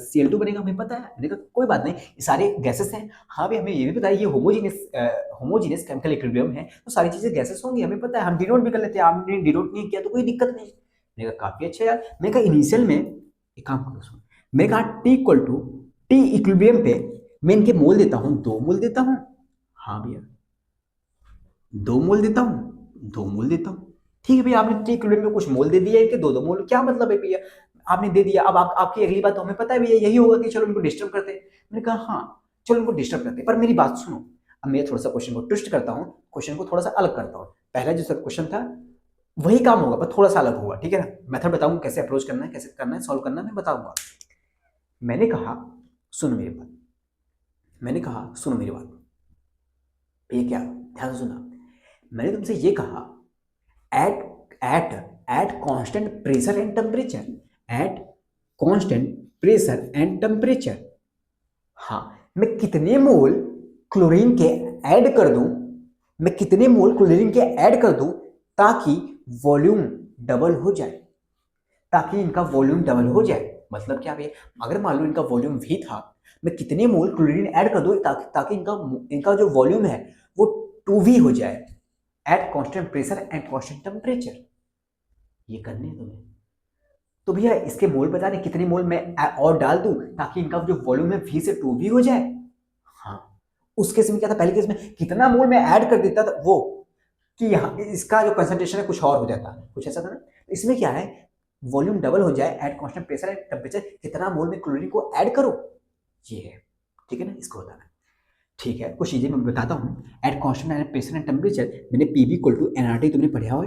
Cl2 बनेगा, हमें पता है। मैंने कहा कोई बात नहीं, ये सारे गैसेस हैं। हाँ भैया हमें ये भी पता है, ये होमोजीनियस केमिकल इक्विलिब्रियम है, तो सारी चीजें गैसेस होंगी, हमें पता है, हम डिनोट भी कर लेते हैं। आपने डिनोट नहीं किया तो कोई दिक्कत नहीं। मैंने कहा काफी अच्छा यार। मैंने कहा इनिशियल में एक काम करो, सुनो। मैंने कहा T इक्विलिब्रियम पे मैं इनके मोल देता हूँ, 2 मोल देता हूँ। हाँ भैया 2 मोल देता हूँ, 2 मोल देता हूँ। ठीक है भैया, आपने टी इक्विलिब्रियम में कुछ मोल दे दिया है कि 2-2 मोल, क्या मतलब है भैया? आपने दे दिया, अब आपकी अगली बात तो हमें पता है भैया यही होगा कि चलो इनको डिस्टर्ब करते हैं। मैंने कहा हाँ चलो इनको डिस्टर्ब करते हैं, पर मेरी बात सुनो। अब मैं थोड़ा सा क्वेश्चन को ट्विस्ट करता हूँ, क्वेश्चन को थोड़ा सा अलग करता हूँ। पहला जो क्वेश्चन था वही काम होगा पर थोड़ा सा अलग होगा, ठीक है ना। मेथड बताऊंगा कैसे अप्रोच करना है, कैसे करना है, सॉल्व करना है, मैं बताऊंगा। मैंने कहा सुनो मेरी बात, मैंने कहा सुनो मेरी बात, ये क्या, ध्यान से सुना। मैंने तुमसे ये कहा at at at constant pressure and temperature, at constant pressure and temperature, हाँ मैं कितने मोल क्लोरीन के ऐड कर दूं, मैं कितने मोल क्लोरीन के ऐड कर दूं ताकि वॉल्यूम डबल हो जाए, ताकि इनका वॉल्यूम डबल हो जाए। मतलब क्या भैया, अगर मान लो इनका वॉल्यूम V था, मैं कितने मोल क्लोरीन ऐड कर दूं ताकि इनका इनका जो वॉल्यूम है वो 2V हो जाए eight constant pressure and constant temperature. ये करने हैं तुम्हें। तो भैया इसके मोल बता दें कितने मोल मैं और डाल दूं ताकि इनका जो वॉल्यूम है V से 2V हो जाए। हाँ उस केस में क्या था, पहले केस में कितना मोल मैं ऐड कर देता था वो, कि यहाँ इसका जो कंसंट्रेशन है कुछ और हो जाता, कुछ ऐसा था ना। तो इसमें क्या है, वॉल्यूम डबल हो जाए eight constant pressure and temperature, कितना मोल में क्लोरीन को ऐड करो, ये है, ठीक है ना, इसको बताना। ठीक है कुछ चीजें मैं बताता हूँ। Eight constant pressure and temperature, मैंने पीवी इक्वल टू एनआरटी तुमने पढ़ा हो,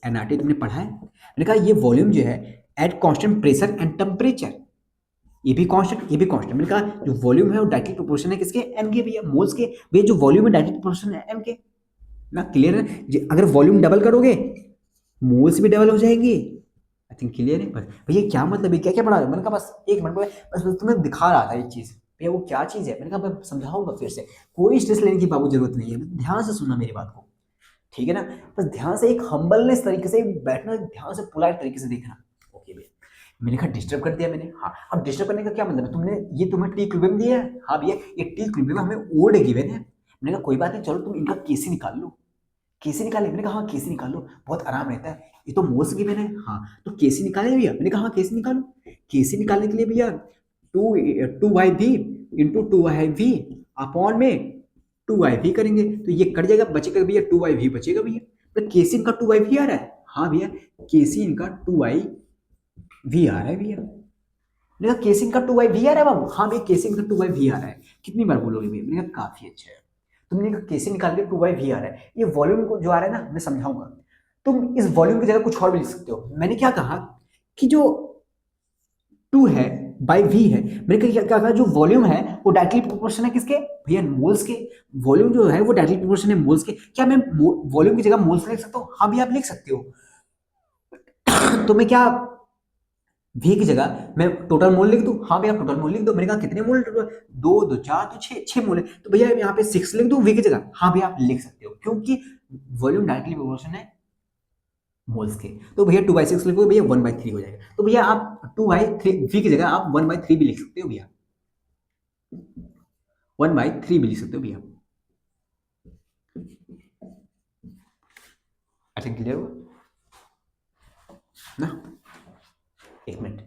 एनआरटी तुमने पढ़ा है। मैंने कहा ये वॉल्यूम जो है eight constant pressure and temperature, ये भी कांस्टेंट ये भी कांस्टेंट। मैंने कहा जो वॉल्यूम है वो डायरेक्टली प्रोपोर्शनल है किसके, एम के भैया, मोल्स के। भैया जो वॉल्यूम है डायरेक्टली प्रोपोर्शनल है एम के ना, क्लियर है। अगर वॉल्यूम डबल करोगे मोल्स भी डबल हो जाएंगे। आई थिंक क्लियर है। बस भैया क्या मतलब है, क्या क्या पढ़ा रहे हो? मैंने कहा बस एक मिनट में, बस तुम्हें दिखा रहा था एक चीज भैया, वो क्या चीज है। मैंने कहा मैं समझाऊंगा फिर से, कोई स्ट्रेस लेने की बाबू जरूरत नहीं है, ध्यान से सुनना मेरी बात को, ठीक है ना। बस ध्यान से एक हम्बलनेस तरीके से बैठना, ध्यान से पोलाइट तरीके से देखना। ओके भैया, मैंने कहा डिस्टर्ब कर दिया मैंने। हाँ अब डिस्टर्ब करने का क्या मतलब है, तुमने ये तुम्हें टी इक्विलिब्रियम दिया है। हाँ भैया ये टी इक्विलिब्रियम हमें ओल्ड गिवन है। मैंने कहा कोई बात नहीं, चलो तुम इनका केसी निकाल लो। केसी निकाले? मैंने कहा हाँ केसी निकाल लो, बहुत आराम रहता है, ये तो मोल्स गिवन है। हाँ तो केसी निकाले भैया? मैंने कहा हाँ केसी निकालो। केसी निकालने के लिए भैया two y V into 2 IV upon में 2 IV करेंगे तो ये कट जाएगा, बचेगा भैया 2 IV बचेगा भैया। तो केसी इनका 2 IV आ रहा है। हाँ भैया केसी इनका 2 IV आ रहा है भैया। मैंने कहा केसी इनका 2 IV आ रहा है बाबू? हाँ भैया केसी इनका 2 IV आ रहा है। कितनी बार बोलोगे भैया? मैंने कहा काफी अच्छा है, तुमने कहा केसी निकाल के 2 IV आ रहा है। ये वॉल्यूम को जो आ रहा है ना मैं समझाऊंगा, तुम इस वॉल्यूम की जगह कुछ और भी लिख सकते हो। मैंने क्या कहा कि जो 2 है बाई V है, मैंने कहा क्या कहा, जो वॉल्यूम है वो डायरेक्टली प्रोपोर्शन है किसके भैया, मोल्स के। वॉल्यूम जो है वो डायरेक्टली प्रोपोर्शन है मोल्स के। क्या मैं वॉल्यूम की जगह मोल्स लिख सकता हूँ? हाँ भैया आप लिख सकते हो। तो मैं क्या वी की जगह मैं टोटल मोल लिख दूं, हाँ भैया टोटल मोल लिख दो। मैंने कहा कितने मोल, दो दो चार तो छह मोल है, तो भैया यहाँ पे 6 लिख दूं वी की जगह, हाँ भैया आप लिख सकते हो, क्योंकि वॉल्यूम डायरेक्टली प्रोपोर्शनल है मोल्स के। तो भैया 2/6 लिखोगे भैया 1/3 हो जाएगा, तो भैया आप 2/3 वी की जगह आप 1/3 भी लिख सकते हो भैया, 1/3 भी लिख सकते हो भैया। आई थिंक क्लियर हुआ ना। एक मिनट,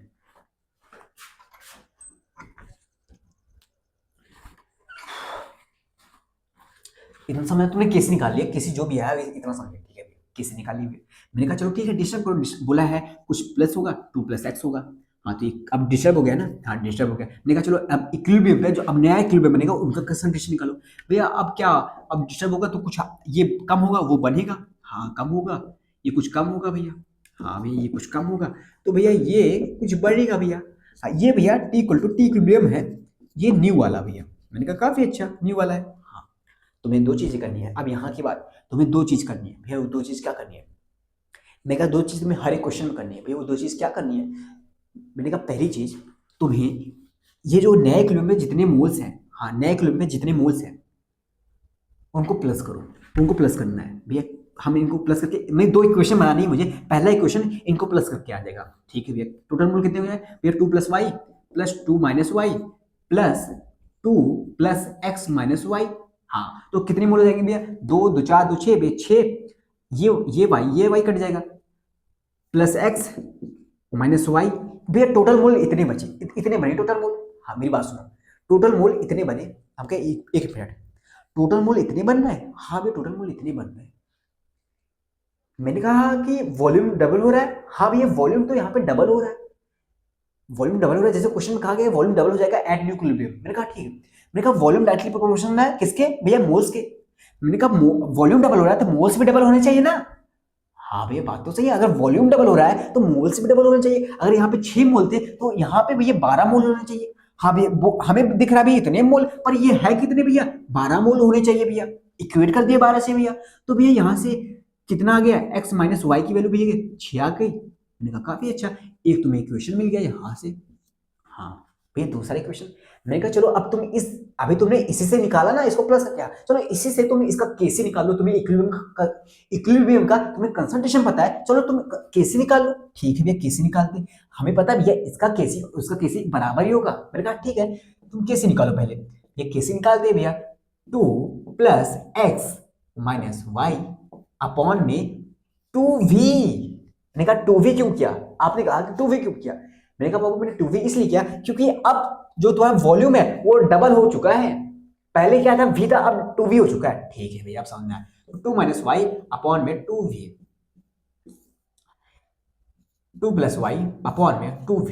इतना समय तुमने केस निकाल लिया, केसी जो भी है इतना समझ लिया, ठीक है केसी निकाल ली। मैंने कहा चलो ठीक है डिस्टर्ब करो, बोला है कुछ प्लस होगा 2 + x होगा, हाँ तो अब डिस्टर्ब हो गया ना, हाँ डिस्टर्ब हो गया। मैंने कहा चलो अब इक्विलिब्रियम पे जो अब नया इक्विलिब्रियम बनेगा उनका कंसंट्रेशन निकालो। भैया अब क्या, अब डिस्टर्ब होगा तो कुछ ये कम होगा वो बनेगा, हाँ कम होगा, ये कुछ कम होगा भैया, हाँ भैया ये कुछ कम होगा, तो भैया ये कुछ बढ़ेगा भैया। हाँ, ये भैया T equal to T equilibrium है, ये न्यू वाला भैया। मैंने कहा काफी अच्छा न्यू वाला है। हाँ, तुम्हें दो चीजें करनी है, अब यहाँ की बात, तुम्हें दो चीज करनी है भैया। वो दो चीज क्या करनी है? मैंने कहा दो चीज तुम्हें हर एक क्वेश्चन में करनी है भैया। वो दो चीज क्या करनी है? मैंने कहा पहली चीज, तुम्हें ये जो नए इक्विलिब्रियम में जितने मोल्स हैं, हाँ नए इक्विलिब्रियम में जितने मोल्स हैं उनको प्लस करो, उनको प्लस करना है भैया। हम इनको प्लस करके, मैं दो इक्वेशन बनानी है मुझे, पहला इक्वेशन इनको प्लस करके आ जाएगा, ठीक है भैया। टोटल मोल कितने हो जाए भैया? 2 + y plus 2 - y plus 2 plus x minus y. हाँ तो कितने मोल हो जाएंगे भैया? 2 2 4 2 6 भैया 6, ये y कट जाएगा, प्लस x माइनस वाई भैया। टोटल मोल इतने बचे, इतने बने टोटल मोल। हाँ मेरी बात सुनो, टोटल मोल इतने बने, हम कहे एक मिनट, टोटल मोल इतने बन रहे हैं? हाँ भैया टोटल मोल इतने बन रहे हैं। मैंने कहा कि वॉल्यूम डबल हो रहा है, हाँ भैया वॉल्यूम तो यहाँ पे डबल हो रहा है, वॉल्यूम डबल हो रहा है, जैसे क्वेश्चन में कहा गया वॉल्यूम डबल हो जाएगा एट न्यू इक्विलिब्रियम। मैंने कहा ठीक है। मैंने कहा वॉल्यूम डायरेक्टली प्रोपोर्शनल है किसके भैया? मोल्स के। मैंने कहा वॉल्यूम डबल हो रहा है तो मोल्स भी डबल होने चाहिए ना। हाँ भैया बात तो सही है, अगर वॉल्यूम डबल हो रहा है तो मोल्स भी डबल होने चाहिए। अगर यहाँ पे 6 मोल थे तो यहाँ पे भैया 12 मोल होने चाहिए। हाँ भैया हमें दिख रहा है भैया इतने मोल, पर ये है कितने भैया? 12 मोल होने चाहिए भैया। इक्वेट कर दिया 12 से भैया, तो भैया यहाँ से कितना आ गया? x माइनस वाई की वैल्यू भैया 6 आ गई। मैंने कहा काफी अच्छा, एक तुम्हें इक्वेशन मिल गया यहाँ से। हाँ भैया दूसरा इक्वेशन। मैंने कहा चलो अब तुम इस, अभी तुमने इसी से निकाला ना इसको प्लस क्या, चलो इसी से तुम इसका केसी निकालो। तुम्हें इक्विलिब्रियम का तुम्हें कंसंट्रेशन पता है, चलो तुम केसी निकालो। ठीक है भैया केसी निकालते, हमें पता है भैया इसका केसी उसका केसी बराबर ही होगा। मैंने कहा ठीक है तुम केसी निकालो पहले। ये केसी निकालते भैया, 2 plus x minus y upon में 2v। मैंने कहा 2v क्यों किया? आपने कहा कि 2v क्यों किया? मैंने कहा बाबू मैंने 2v इसलिए किया क्योंकि अब जो तुम्हारा वॉल्यूम है वो डबल हो चुका है। पहले क्या था? v था, अब 2v हो चुका है। ठीक है भैया आप समझ में आया, 2 माइनस वाई अपॉन में 2v, 2 प्लस वाई अपॉन में 2v।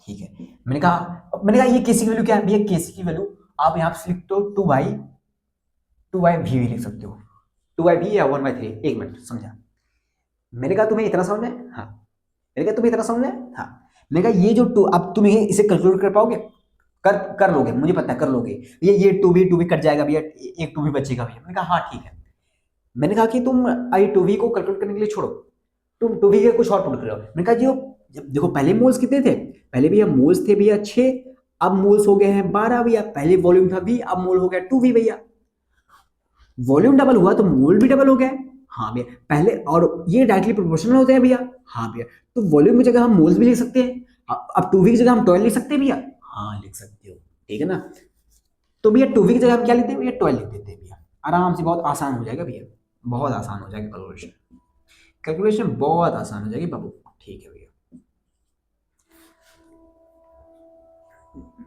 ठीक है, मैंने कहा ये केसी की वैल्यू क्या है भैया? केसी की वैल्यू आप यहाँ पे लिख दो 2 बाई वी लिख सकते हो, 2/v या 1/3। एक मिनट समझा? मैंने कहा तुम्हें इतना समझ में, हाँ मैंने कहा तुम्हें इतना समझ में, हाँ। मैंने कहा ये जो टू, अब तुम इसे कैलकुलेट कर पाओगे? कर लोगे, मुझे पता है कर लोगे। ये 2v कट जाएगा भैया, एक 2v बचेगा भैया। मैंने कहा हाँ ठीक है। मैंने कहा कि तुम आई 2v को कैलकुलेट करने के लिए छोड़ो, तुम 2v के कुछ और पुट करो। मैंने कहा जो देखो पहले मोल्स कितने थे? पहले भैया मोल्स थे भैया 6, अब मोल्स हो गए हैं 12 भैया। पहले वॉल्यूम था v, अब मोल हो गया 2v भैया। वॉल्यूम डबल हुआ तो मोल भी डबल हो गया। हाँ भैया पहले, और ये डायरेक्टली प्रोपोर्शनल होते हैं भैया। हाँ भैया, तो वॉल्यूम की जगह हम मोल्स भी लिख सकते हैं, अब 2v की जगह हम 12 लिख सकते हैं भैया। हाँ लिख सकते हो, ठीक है ना। तो भैया 2v की जगह हम क्या लिखते हैं भैया? 12 लिख देते हैं भैया, आराम से, बहुत आसान हो जाएगा भैया, बहुत आसान हो जाएगा कैलकुलेशन, कैलकुलेशन बहुत आसान हो जाएगी बाबू। ठीक है भैया,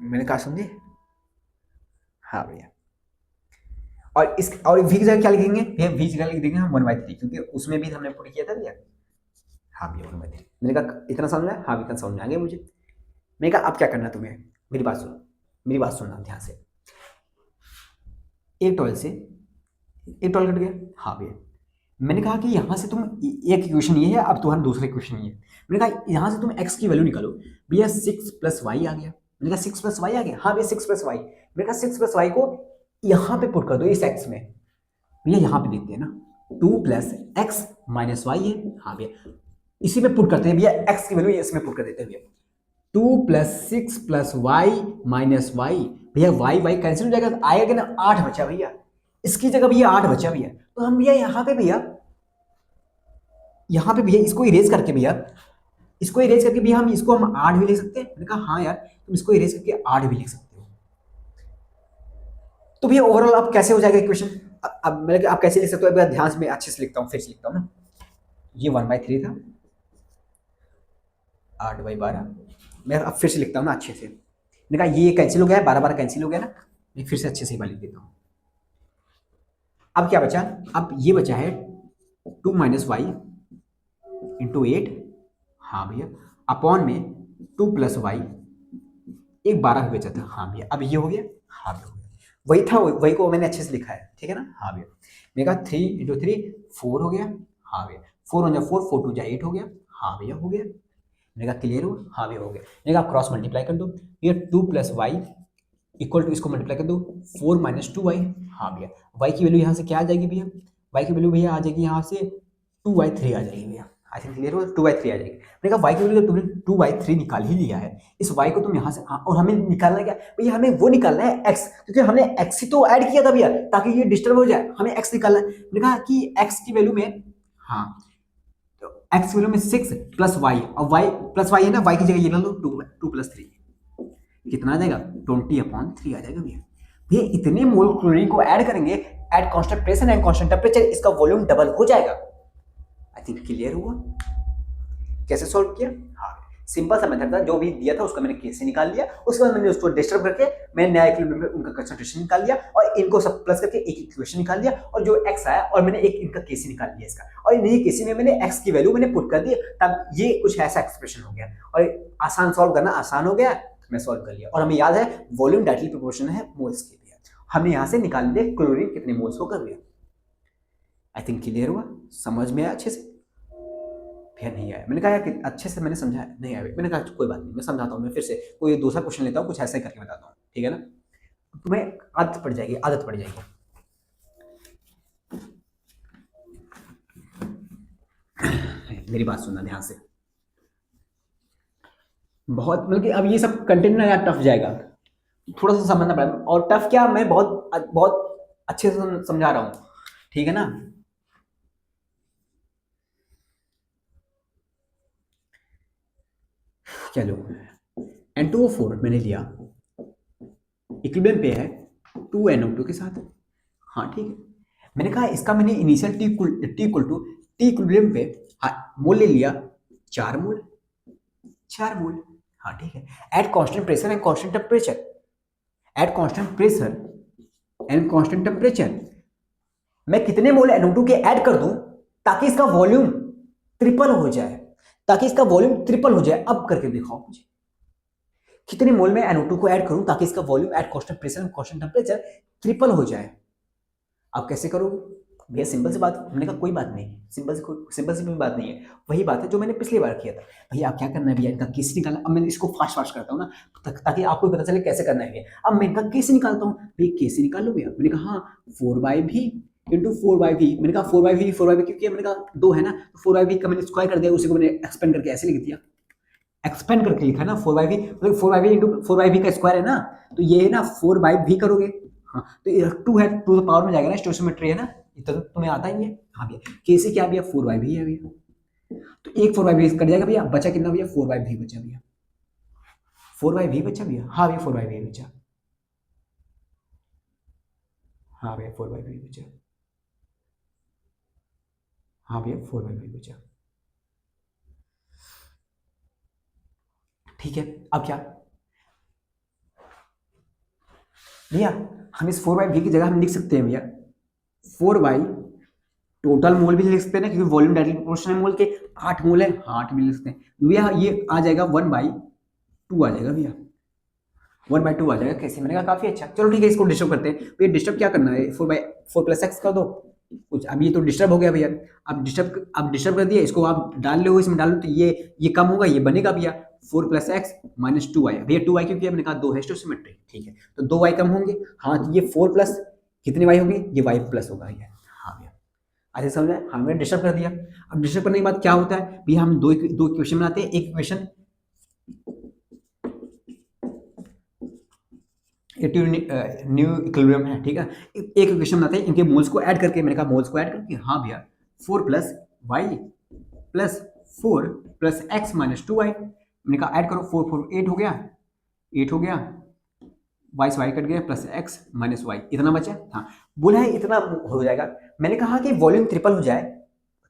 मैंने कहा समझे? हाँ भैया, और v की जगह क्या लिखेंगे भैया? v की जगह लिख देंगे हम 1/3, क्योंकि उसमें भी हमने पुट किया था भैया। हाँ भैया 1/3। मैंने कहा इतना समझ में आया? हाँ इतना समझ में आ गया मुझे। मैंने कहा अब क्या करना तुम्हें, मेरी बात सुनो, मेरी बात सुनना ध्यान से। एक 12 से एक 12 कट गया। हाँ भैया, मैंने कहा कि यहाँ से तुम एक इक्वेशन ये है, अब तुम्हारा दूसरा इक्वेशन ये है। मैंने कहा यहाँ से तुम x की वैल्यू निकालो भैया, 6 + y आ गया। मैंने कहा 6 + y आ गया, हाँ भैया 6 + y। मैंने कहा 6 + y को यहाँ पे पुट कर दो इस x में भैया, यहाँ पे देखते हैं ना, 2 + x माइनस वाई है। हाँ भैया इसी में पुट करते हैं भैया, x की वैल्यू इसमें पुट कर देते हैं भैया। 2+6+y-y, भैया वाई वाई कैंसिल हो जाएगा तो आएगा कि ना 8 बचा भैया, इसकी जगह भैया 8 बचा भैया, तो हम भैया यहाँ पे भैया इसको इरेज करके भैया, हम इसको हम 8 भी लिख सकते हैं। मैंने कहा हाँ यार तुम इसको इरेज करके 8 भी लिख सकते हो। तो भैया ओवरऑल अब कैसे हो जाएगा इक्वेशन, अब मतलब आप कैसे लिख सकते हो, ध्यान से मैं अच्छे से लिखता हूँ, फिर से लिखता हूँ ना, ये 1/3 था, 8/12, मैं अब फिर से लिखता हूँ ना अच्छे से, मैंने कहा ये कैंसिल हो गया है, 12 कैंसिल हो गया ना, मैं फिर से अच्छे से लिख देता हूँ। अब क्या बचा, अब ये बचा है 2 - y इंटू 8, हाँ भैया, अपॉन में 2 + y, एक 12 भी बचा था, हाँ भैया, अब ये हो गया, हाँ भैया हो गया, वही था, वही को मैंने अच्छे से लिखा है, ठीक है ना, हाँ भैया। मैंने कहा 3 × 3 4 हो गया, हाँ भैया, 4 × 4 4 × 2 8 हो गया, हाँ भैया हो गया। मैंने कहा क्लियर हुआ, हाँ भैया हो गया। मैंने कहा क्रॉस मल्टीप्लाई कर दो, ये 2 + y इक्वल टू, इसको मल्टीप्लाई कर दो 4 - 2y, हाँ भैया, y की वैल्यू यहाँ से क्या आ जाएगी भैया, y की वैल्यू भैया आ जाएगी यहाँ से 2/3 आ जाएगी भैया, आई थिंक क्लियर हो, 2/3 आ जाएगी। मैंने कहा y की वैल्यू तुमने 2/3 निकाल ही लिया है, इस y को तुम यहाँ से, और हमें निकालना है क्या भैया, हमें वो निकालना है x, क्योंकि हमने x ही तो ऐड किया था भैया, ताकि ये डिस्टर्ब हो जाए, हमें x निकालना है। मैंने कहा कि x की वैल्यू में, हाँ x की वैल्यू में 6 + y, और y प्लस y है ना, y की जगह ये ले लो 2 + 3, कितना आ जाएगा 20/3 आ जाएगा भैया। भैया इतने मोल क्लोरीन को ऐड करेंगे eight constant pressure and constant temperature, इसका वॉल्यूम डबल हो जाएगा। आई थिंक क्लियर हुआ, कैसे सॉल्व किया, हाँ सिंपल सा मेथड था, जो भी दिया था उसका मैंने कैसे निकाल लिया, उसके बाद मैंने उसको डिस्टर्ब करके मैंने नया इक्विलिब्रियम में उनका कंसंट्रेशन निकाल लिया, और इनको सब प्लस करके एक इक्वेशन निकाल लिया, और जो x आया और मैंने एक इनका केसी निकाल लिया इसका, और इन्हीं केसी में मैंने x की वैल्यू मैंने पुट कर दी, तब ये कुछ ऐसा एक्सप्रेशन हो गया, और आसान सॉल्व करना आसान हो गया, मैं सॉल्व कर लिया। और हमें याद है वॉल्यूम डायरेक्टली प्रोपोर्शनल है मोल्स के लिए, हमने यहाँ से निकाल लिया क्लोरीन कितने मोल्स को कर लिया। आई थिंक क्लियर हुआ, समझ में आया अच्छे से, फिर नहीं आया, मैंने कहा यार कि अच्छे से मैंने समझाया नहीं आया, मैंने कहा कोई बात नहीं मैं समझाता हूँ, मैं फिर से कोई दूसरा क्वेश्चन लेता हूँ, कुछ ऐसा ही करके बताता हूँ, ठीक है ना, तुम्हें आदत पड़ जाएगी, आदत पड़ जाएगी। मेरी बात सुनना ध्यान से, बहुत मतलब कि अब ये सब कंटेंट ना यार टफ जाएगा, थोड़ा सा समझना पड़ेगा, और टफ क्या, मैं बहुत बहुत अच्छे से समझा रहा हूँ, ठीक है ना। चलो N2O4 मैंने लिया, इक्विलिब्रियम पे है 2NO2 के साथ, हाँ ठीक है, मैंने कहा इसका मैंने initial T equal to T equilibrium पे मोल ले लिया 4 मोल, 4 मोल, हाँ ठीक है, eight constant pressure and constant temperature, at constant pressure and constant temperature मैं कितने मोल NO2 के ऐड कर दूं ताकि इसका वॉल्यूम ट्रिपल हो जाए, ताकि इसका वॉल्यूम ट्रिपल हो जाए, अब करके दिखाओ मुझे कितने मोल में NO2 को ऐड करूं ताकि इसका volume at constant pressure and constant temperature triple हो जाए। आप कैसे करोगे भैया, सिंपल सी बात, हमने कहा कोई बात नहीं, सिंपल सी कोई बात नहीं है, वही बात है जो मैंने पिछली बार किया था। भैया आप क्या करना है भैया, इनका केस निकालना, अब मैं इसको फास्ट फास्ट करता हूँ ना, ताकि आपको पता चले कैसे करना है भैया। अब मैं इनका केस निकालता हूँ भैया, केस निकाल लो भैया, मैंने कहा हाँ 4/v इंटू 4/v, मैंने कहा 4/v क्योंकि मैंने कहा 2 है ना, तो 4/v का मैंने स्क्वायर कर दिया, उसी को मैंने एक्सपेंड करके ऐसे लिख दिया, एक्सपेंड करके लिखा है ना 4/v, मतलब 4/v इंटू 4/v का स्क्वायर है ना, तो ये है ना 4/v करोगे, हाँ तो 2 है, 2 तो पावर में जाएगा ना, स्टोइचियोमेट्री है ना, इतना तो तुम्हें आता ही है, हाँ भैया कैसे क्या भैया 4/v है भैया, तो एक 4/v कट जाएगा भैया, बचा कितना भैया 4/v बचा भैया, 4/v बचा भैया, हाँ भैया 4/v बचा, हाँ भैया 4/v बचा, हाँ भैया 4/v बचा, ठीक है। अब क्या भैया, हम इस 4/v की जगह हम लिख सकते हैं भैया 4/, टोटल मोल भी लिख सकते हैं ना, क्योंकि वॉल्यूम डायरेक्टली प्रोपोर्शनल है मोल के, 8 मोल है, 8 भी लिख सकते हैं भैया, ये आ जाएगा 1/2 आ जाएगा भैया, 1/2 आ जाएगा, कैसे, मैंने कहा काफी अच्छा, चलो ठीक है इसको डिस्टर्ब करते हैं भैया, डिस्टर्ब क्या करना है 4/4 + x कर दो कुछ, अब ये तो डिस्टर्ब हो गया भैया, अब डिस्टर्ब कर दिया, इसको आप डाल लो, इसमें डाल लो तो ये कम होगा, ये बनेगा भैया 4 + x - 2y, भैया 2y क्योंकि हमने कहा 2 है स्टोइचियोमेट्री, ठीक है, तो 2y कम होंगे, हाँ तो ये 4 प्लस कितने y होगी, ये y प्लस होगा भैया, हाँ भैया ऐसे समझ आए, हमने डिस्टर्ब कर दिया। अब डिस्टर्ब करने के बाद क्या होता है भैया, हम दो इक्वेशन बनाते हैं, एक इक्वेशन न्यू इक्विलिब्रियम है, ठीक है। एक इक्वेशन बनाते हैं इनके मोल्स को ऐड करके, मैंने कहा मोल्स को ऐड करके, हाँ भैया 4 plus y plus 4 plus x minus 2 y, मैंने कहा ऐड करो, 4 4 8 हो गया, 8 हो गया, वाई से वाई कट गया, प्लस एक्स माइनस वाई, इतना बचा। हाँ, बोला है इतना हो जाएगा। मैंने कहा कि वॉल्यूम ट्रिपल हो जाए,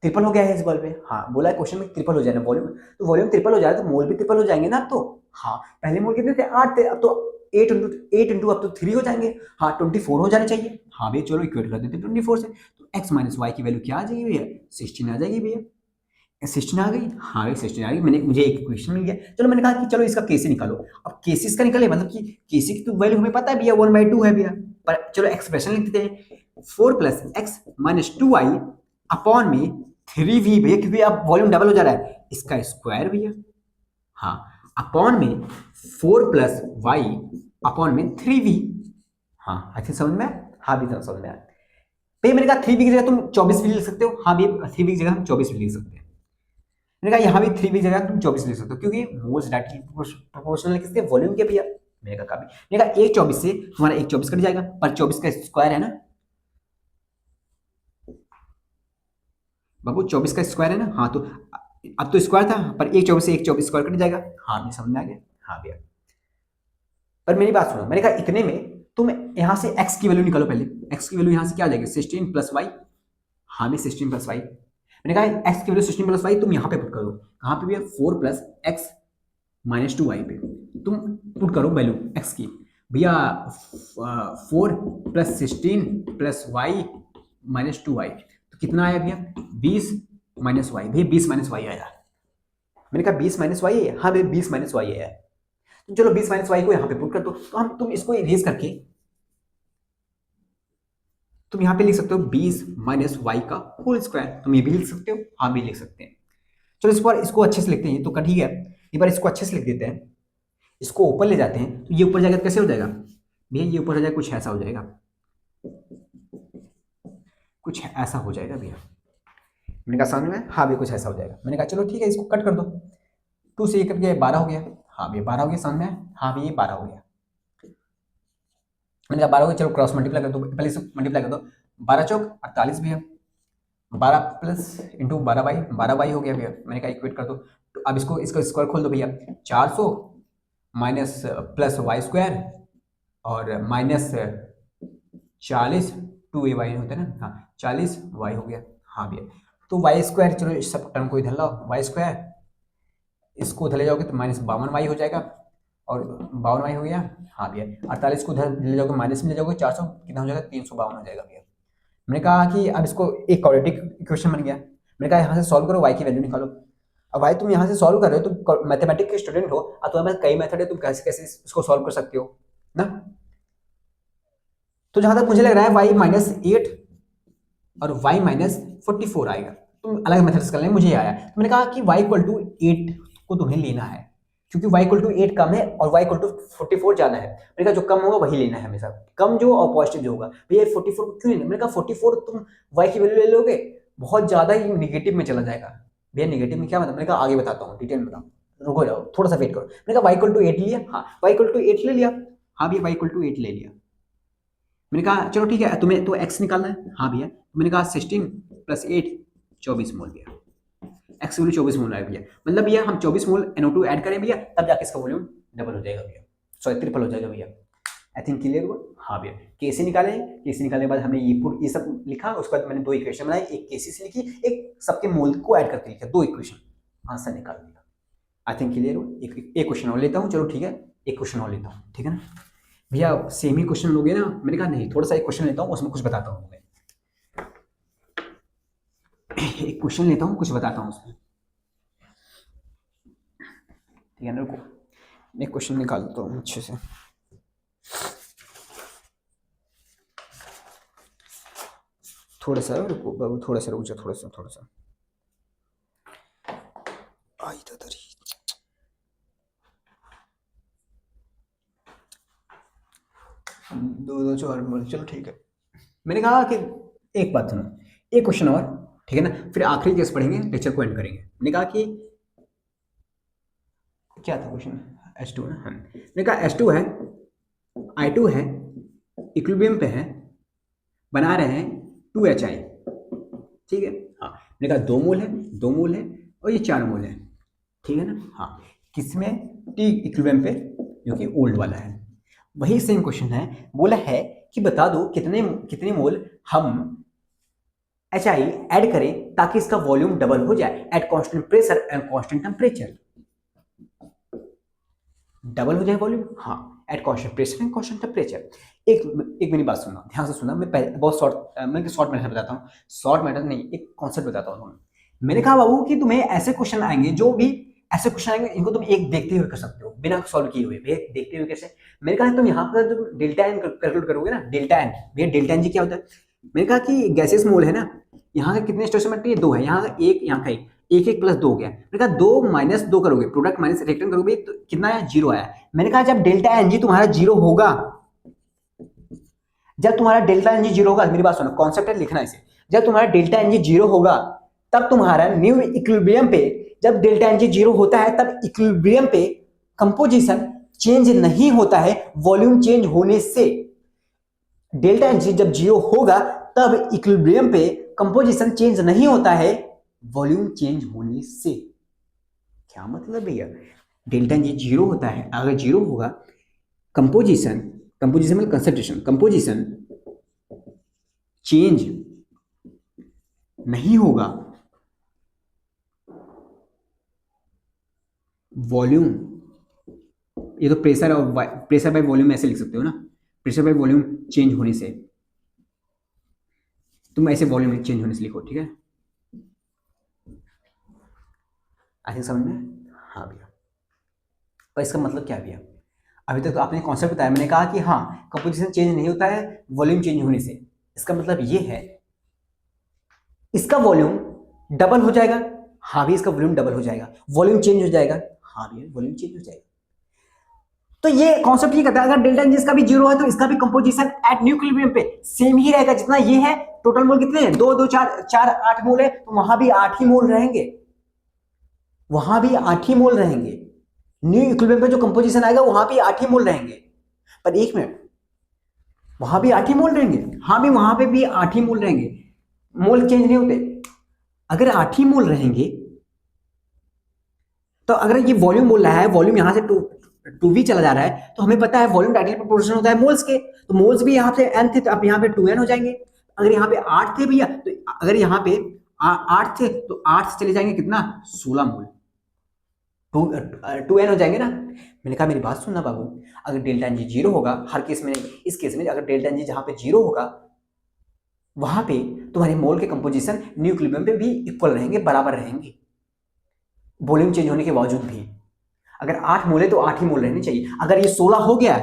ट्रिपल हो गया है इस बॉल पे, हाँ बोला है क्वेश्चन में ट्रिपल हो जाए ना वॉल्यूम, तो वॉल्यूम ट्रिपल हो जाए तो मोल भी ट्रिपल हो जाएंगे ना अब तो। हाँ, पहले मोल कितने थे, 8 थे, अब तो 8 इंटू अब तो 3 हो जाएंगे, हाँ 24 हो जाने चाहिए। हाँ भैया चलो इक्वेट कर देते 24 से, तो एक्स माइनस वाई की वैल्यू क्या आ जाएगी भैया, 16 आ जाएगी भैया। 16 आ गई, हाँ भाई 16 आ गई, मुझे एक क्वेश्चन मिल गया। चलो मैंने कहा कि चलो इसका केसी निकालो। अब केसी इसका निकाले मतलब कि केसी की तो वैल्यू हमें पता है भैया 1/2 है भैया, पर चलो एक्सप्रेशन लिख देते हैं, 4 plus x minus 2 y upon में 3v भैया, क्योंकि अब वॉल्यूम डबल हो जा रहा है, इसका स्क्वायर भैया, हाँ अपॉन में 4 प्लस वाई अपॉन में 3v। हाँ आई थिंक समझ में आया? हाँ भी समझ में आया भैया। मैंने कहा 3v की जगह तुम 24 भी लिख सकते हो, हाँ भैया 3v की जगह हम 24 भी लिख सकते हैं। मैंने कहा यहाँ भी 3v की जगह तुम 24 लिख सकते हो, क्योंकि मोल्स डायरेक्टली प्रोपोर्शनल किसके, वॉल्यूम के भैया। मैंने कहा भी, मैंने कहा एक 24 से तुम्हारा एक 24 कट जाएगा, पर 24 का स्क्वायर है ना बाबू, 24 का स्क्वायर है ना, हाँ तो अब तो स्क्वायर था, पर एक 24 से एक 24 स्क्वायर कट जाएगा। हाँ मुझे समझ में आ गया, हाँ भैया। पर मेरी बात सुनो, मैंने कहा इतने में तुम यहाँ से x की वैल्यू निकालो पहले, x की वैल्यू यहाँ से क्या आ जाएगी 16 प्लस वाई, हाँ मैं 16 प्लस वाई, मैंने कहा x की वैल्यू 16 प्लस वाई तुम यहाँ पे पुट कर दो, कहाँ पे भैया 4 प्लस एक्स माइनस 2 वाई पे तुम पुट करो वैल्यू x की भैया, 4 plus 16 plus y minus 2 y, तो कितना आया भैया 20 माइनस वाई, भैया 20 माइनस वाई आया। मैंने कहा 20 माइनस वाई है, हाँ भैया 20 माइनस वाई आया। तो चलो 20 माइनस वाई को यहाँ पे पुट कर दो, तो हम तुम इसको इरेज करके तुम यहाँ पे लिख सकते हो 20 माइनस वाई का होल स्क्वायर, तुम ये भी लिख सकते हो, हाँ भी लिख सकते हैं। चलो इस बार इसको अच्छे से लिखते हैं, तो ठीक है एक बार इसको अच्छे से लिख देते हैं, इसको ऊपर ले जाते हैं, तो ये ऊपर जाएगा तो कैसे हो जाएगा भैया, ये ऊपर हो जाएगा कुछ ऐसा हो जाएगा, कुछ ऐसा हो जाएगा भैया। मैंने कहा समझ में, हाँ भैया कुछ ऐसा हो जाएगा। मैंने कहा चलो ठीक है इसको कट कर दो, 2 से 1 कट गया 12 हो गया, हाँ भैया 12 हो गया, समझ में, हाँ भैया 12 हो गया। मैंने कहा 12 हो गया, चलो क्रॉस मल्टीप्लाई कर दो, पहले इसको मल्टीप्लाई कर दो, 12 चौक 48 भैया, 12 प्लस इंटू 12 बाई हो गया भैया। मैंने कहा इक्वेट कर दो, तो अब इसको स्क्वायर खोल दो भैया, 400 माइनस प्लस वाई स्क्वायर और माइनस 40 2a वाई होता है ना, हाँ 40 वाई हो गया, हाँ भैया। तो वाई स्क्वायर, चलो इस सब टर्म को इधर लाओ, वाई स्क्वायर इसको उधर ले जाओगे तो माइनस 52 वाई हो जाएगा, और 52 वाई हो गया, हाँ भैया। 48 को उधर ले जाओगे, माइनस में ले जाओगे, 400 कितना हो जाएगा 352 हो जाएगा भैया। मैंने कहा कि अब इसको एक क्वाड्रेटिक इक्वेशन बन गया, मैंने कहा यहाँ से सॉल्व करो, वाई की वैल्यू निकालो। अब भाई तुम यहाँ से सॉल्व कर रहे हो, तुम मैथमेटिक्स के स्टूडेंट हो, अब तुम्हारे पास कई मेथड है, तुम कैसे कैसे इसको सॉल्व कर सकते हो ना। तो जहां तक मुझे लग रहा है वाई माइनस 8 और y माइनस 44 आएगा, तुम अलग मेथड से कर लेंगे, मुझे आया। तो मैंने कहा कि y इक्वल टू 8 को तुम्हें लेना है, क्योंकि y इक्वल टू 8 कम है और y इक्वल टू 44 ज्यादा है। मैंने कहा जो कम होगा वही लेना है हमेशा, कम जो और पॉजिटिव जो होगा। भैया 44 को क्यों लेना, मैंने कहा 44 तुम y की वैल्यू ले लोगे, बहुत ज्यादा ही निगेटिव में चला जाएगा। भैया निगेटिव में क्या मतलब, मैंने कहा आगे बताता हूँ, डिटेल में बताऊँ, रुको जाओ थोड़ा सा वेट करो। मैंने कहा y इक्वल टू 8 लिया, हाँ y इक्वल टू 8 ले लिया, हाँ भैया y इक्वल टू 8 ले लिया। मैंने कहा चलो ठीक है तुम्हें तो x निकालना है, हाँ भैया। मैंने कहा 16 प्लस 8 24 मोल भैया, एक्स वैल्यू 24 मोल आया भैया, मतलब भैया हम 24 मोल NO2 ऐड करें भैया, तब जाके इसका वॉल्यूम डबल हो जाएगा भैया, सॉरी ट्रिपल हो जाएगा भैया। आई थिंक क्लियर हुआ, हाँ भैया। केसी निकाले, केसी निकालने के बाद हमने ये सब लिखा, उसके बाद मैंने 2 इक्वेशन बनाई, एक केसी से लिखी, एक सबके मोल को ऐड करके लिखा, 2 इक्वेशन आंसर निकाल दिया। आई थिंक क्लियर हुआ। एक क्वेश्चन और लेता हूँ, चलो ठीक है एक क्वेश्चन और लेता हूँ, ठीक है ना भैया। सेम ही क्वेश्चन लोगे ना, मैंने कहा नहीं थोड़ा सा एक क्वेश्चन लेता हूँ, उसमें कुछ बताता हूँ मैं, एक क्वेश्चन लेता हूँ कुछ बताता हूँ उसमें, ठीक है ना। रुको मैं क्वेश्चन निकाल देता हूँ अच्छे से, थोड़ा सा रुको बाबू, थोड़ा सा रुक जाओ, थोड़ा सा आई तो दरी। दो चार बोल, चलो ठीक है। मैंने कहा कि एक बात सुनो, एक क्वेश्चन और, ठीक है ना, फिर आखिरी केस पढ़ेंगे, लेक्चर को एंड करेंगे। मैंने कहा कि क्या था क्वेश्चन, H2 ना, हाँ। मैंने कहा H2 है, I2 है, इक्विलिब्रियम पे है, बना रहे हैं 2HI, ठीक है। हाँ, मैंने कहा 2 मोल है, 2 मोल है और ये 4 मोल है, ठीक है ना। हाँ, किसमें? टी इक्विलिब्रियम पे, जो कि ओल्ड वाला है। वही सेम क्वेश्चन है, बोला है कि बता दो कितने कितने मोल हम HI ऐड करें ताकि इसका वॉल्यूम डबल हो जाए eight constant pressure and constant temperature. Double हो जाए वॉल्यूम, हाँ, eight constant pressure and constant temperature. एक मेरी बात सुनना, ध्यान से सुनना। मैं बहुत शॉर्ट मेथड बताता हूँ, शॉर्ट मेथड नहीं, एक कॉन्सेप्ट बताता हूँ। मैंने कहा बाबू कि तुम्हें ऐसे क्वेश्चन आएंगे, जो भी ऐसे क्वेश्चन आएंगे, इनको तुम एक देखते हुए कर सकते हो, बिना सॉल्व किए हुए। भैया देखते हुए कैसे? मैंने कहा तुम यहाँ पर जो डेल्टा एन कैलकुलेट करोगे ना, डेल्टा एन, भैया डेल्टा एन जी क्या होता है? मैंने कहा कि गैसेस मोल है ना, यहाँ का कितने स्टोइकोमेट्री? 2 है, यहाँ का 1, यहाँ का 1, 1 प्लस 2 हो गया। मैंने कहा 2 माइनस 2 करोगे, प्रोडक्ट माइनस रिएक्टेंट करोगे तो कितना आया? 0 आया। मैंने कहा जब डेल्टा एन जी तुम्हारा 0 होगा, जब तुम्हारा डेल्टा एन जी 0 होगा, मेरी बात सुनो, कॉन्सेप्ट है, लिखना इसे। जब तुम्हारा डेल्टा एन जी 0 होगा, तब तुम्हारा न्यू इक्विलिब्रियम पे, जब डेल्टा एन जी 0 होता है, तब इक्विलिब्रियम पे कंपोजिशन चेंज नहीं होता है वॉल्यूम चेंज होने से। डेल्टा एन जी जब 0 होगा, तब इक्विलिब्रियम पे कंपोजिशन चेंज नहीं होता है वॉल्यूम चेंज होने से। क्या मतलब भैया? डेल्टा एन जी 0 होता है, अगर 0 होगा, कंपोजिशन, कंपोजिशन मतलब कंसंट्रेशन, कंपोजिशन चेंज नहीं होगा, वॉल्यूम, ये तो प्रेशर और प्रेशर बाय वॉल्यूम ऐसे लिख सकते हो ना, प्रेशर बाय वॉल्यूम चेंज होने से, तुम ऐसे वॉल्यूम चेंज होने से लिखो, ठीक है। आई थिंक समझ में? हाँ भैया, पर इसका मतलब क्या है भैया? अभी तक तो आपने कॉन्सेप्ट बताया, मैंने कहा कि हाँ, कंपोजिशन चेंज नहीं होता है वॉल्यूम चेंज होने से। इसका मतलब ये है इसका वॉल्यूम डबल हो जाएगा। हाँ भी, इसका वॉल्यूम डबल हो जाएगा, वॉल्यूम चेंज हो जाएगा। हाँ भी, वॉल्यूम चेंज हो जाएगा। तो ये कॉन्सेप्ट ये कहता है, अगर डेल्टा एन का भी 0 है, तो इसका भी कंपोजिशन एट न्यू इक्विलिब्रियम पे सेम ही रहेगा जितना ये है। टोटल मोल कितने हैं? 2 2 4 4 8 मोल है, तो वहां भी 8 ही मोल रहेंगे, वहां भी 8 ही मोल रहेंगे। न्यू इक्विलिब्रियम पे जो कंपोजिशन आएगा, वहां भी 8 ही मोल रहेंगे। पर एक मिनट, वहां भी 8 ही मोल रहेंगे? हाँ भी, वहां पे भी 8 ही मोल रहेंगे, मोल चेंज नहीं होते। अगर 8 ही मोल रहेंगे, तो अगर ये वॉल्यूम बोल रहा है, वॉल्यूम यहां से टू भी चला जा रहा है, तो हमें पता है वॉल्यूम डायरेक्टली प्रोपोर्शनल होता है मोल्स के। तो मोल्स भी यहाँ पे एन थे, तो अब यहाँ पे 2n हो जाएंगे। अगर यहाँ पे 8 थे भैया, तो अगर यहाँ पे 8 थे, तो 8 से चले जाएंगे कितना? 16 मोल, 2n हो जाएंगे ना। मैंने कहा मेरी बात सुनना बाबू, अगर डेल्टा एन जी 0 होगा, हर केस में नहीं, इस केस में अगर डेल्टा एन जी जहां पे 0 होगा, वहां पे तुम्हारे मोल के कंपोजिशन न्यू इक्विलिब्रियम पे भी इक्वल रहेंगे, बराबर रहेंगे, वॉल्यूम चेंज होने के बावजूद भी। अगर 8 मोल है तो 8 ही मोल रहने चाहिए। अगर ये 16 हो गया,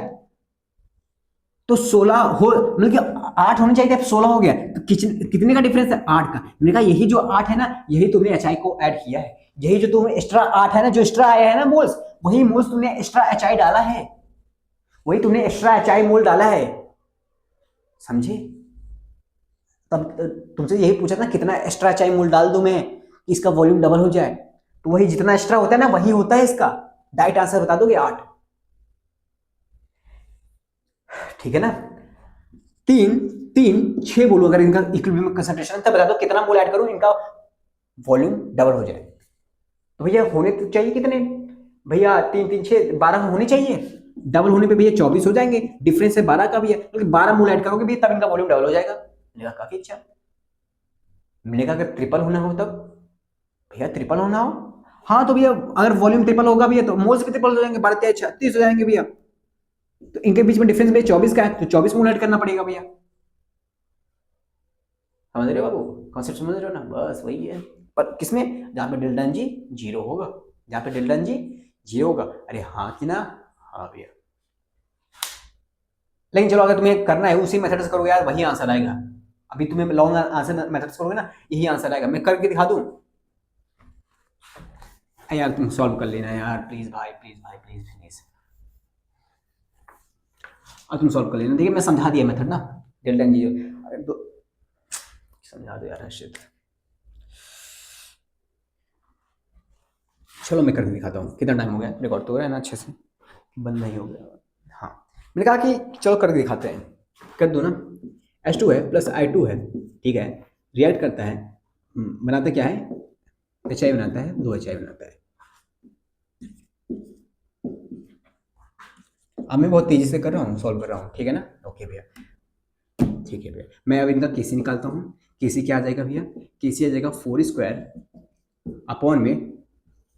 तो 16 हो, मतलब कि 8 होने चाहिए थे, अब 16 हो गया, तो कितने का डिफरेंस है? 8 का। मैंने कहा यही जो 8 है ना, यही तुमने एचआई को ऐड किया है, यही जो तुम्हें एक्स्ट्रा 8 है ना, जो एक्स्ट्रा आया है ना मोल्स, वही मोल्स तुमने एक्स्ट्रा एचआई डाला है, वही तुमने एक्स्ट्रा एचआई मोल डाला है, समझे? तब तुमसे यही पूछा था कितना एक्स्ट्रा एचआई मोल डाल दूं मैं कि इसका वॉल्यूम डबल हो जाए, तो वही जितना एक्स्ट्रा होता है ना, वही होता है इसका। डायरेक्ट आंसर बता दोगे 8, ठीक है ना। 3 3 6 बोलो, अगर इनका इक्विलिब्रियम कंसंट्रेशन, तब बता दो कितना मोल ऐड करूं इनका वॉल्यूम डबल हो जाए। तो भैया होने तो चाहिए कितने? भैया 3 3 6 12 होने चाहिए। डबल होने पे भैया 24 हो जाएंगे, डिफरेंस है 12 का भैया, क्योंकि 12 मोल ऐड करोगे भैया, तब इनका वॉल्यूम डबल हो जाएगा। मैंने कहा काफी अच्छा। मैंने कहा अगर ट्रिपल होना हो तब? भैया ट्रिपल होना हो, हाँ, तो भैया अगर वॉल्यूम ट्रिपल होगा भैया, तो मोल्स भी ट्रिपल हो जाएंगे, 12 3 36 हो जाएंगे भैया। तो इनके बीच में डिफरेंस भैया 24 का है, तो 24 मोल ऐड करना पड़ेगा भैया। समझ रहे हो बाबू? कॉन्सेप्ट समझ रहे हो ना? बस वही है। पर किसमें? जहां पे डेल्टा एन जी 0 होगा, जहां पे डेल्टा एन जी 0 होगा। अरे हाँ कि ना? हाँ भैया। लेकिन चलो, अगर तुम्हें करना है उसी मेथड से करोगे यार, वही आंसर आएगा। अभी तुम्हें लॉन्ग आंसर मेथड से करोगे ना, यही आंसर आएगा। मैं करके दिखा दूं? यार तुम सॉल्व कर लेना यार, प्लीज भाई, प्लीज भाई, प्लीज प्लीज। अब तुम सॉल्व कर लेना, देखिए मैं समझा दिया मेथड ना, डेल्टा एन जी। अरे तो समझा दो यार हर्षित। चलो मैं करके दिखाता हूँ। कितना टाइम हो गया? रिकॉर्ड तो हो रहा है ना अच्छे से? बंद नहीं हो गया? हाँ, मैंने कहा कि चलो करके दिखाते हैं, कर दो ना। H2 है प्लस I2 है, ठीक है, रिएक्ट करता है, बनाता क्या है, HI बनाता है, 2HI बनाता है। अब मैं बहुत तेजी से कर रहा हूँ, सॉल्व कर रहा हूँ, ठीक है ना। ओके भैया, ठीक है भैया, मैं अब इनका केसी निकालता हूँ। केसी क्या आ जाएगा भैया, केसी आ जाएगा 4² अपॉन में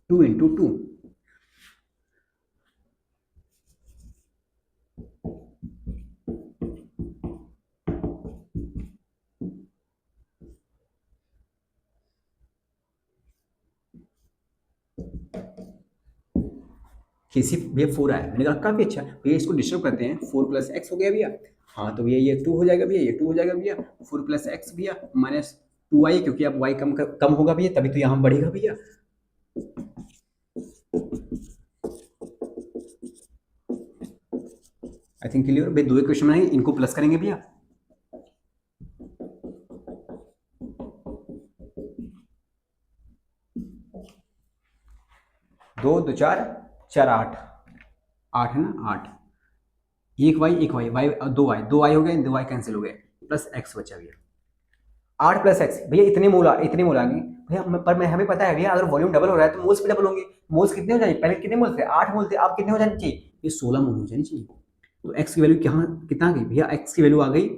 2 × 2। केसी भैया 4 आया, मैंने कहा काफी अच्छा भैया, इसको डिस्टर्ब करते हैं, 4 + x हो गया भैया। हाँ तो भैया ये 2 हो जाएगा भैया, ये 2 हो जाएगा भैया, 4 + x भैया माइनस 2y, क्योंकि अब y कम होगा भैया, तभी तो यहाँ बढ़ेगा भैया। आई थिंक क्लियर भैया। 2 इक्वेशन बनाएंगे, इनको प्लस करेंगे भैया। 2 2 4 4 8 8 है ना, 8, एक वाई वाई 2 y हो गए, 2y कैंसिल हो गए, प्लस x बचा भैया। 8 + x भैया, इतने मोल आ गए भैया। पर मैं हमें पता है भैया, अगर वॉल्यूम डबल हो रहा है तो मोल्स भी डबल होंगे। मोल्स कितने हो जाएंगे, पहले कितने मोल थे, 8 मोल थे, अब कितने हो जाने चाहिए, ये 16 मोल हो जानी चाहिए। तो x की वैल्यू कितना आ गई भैया, x की वैल्यू आ गई,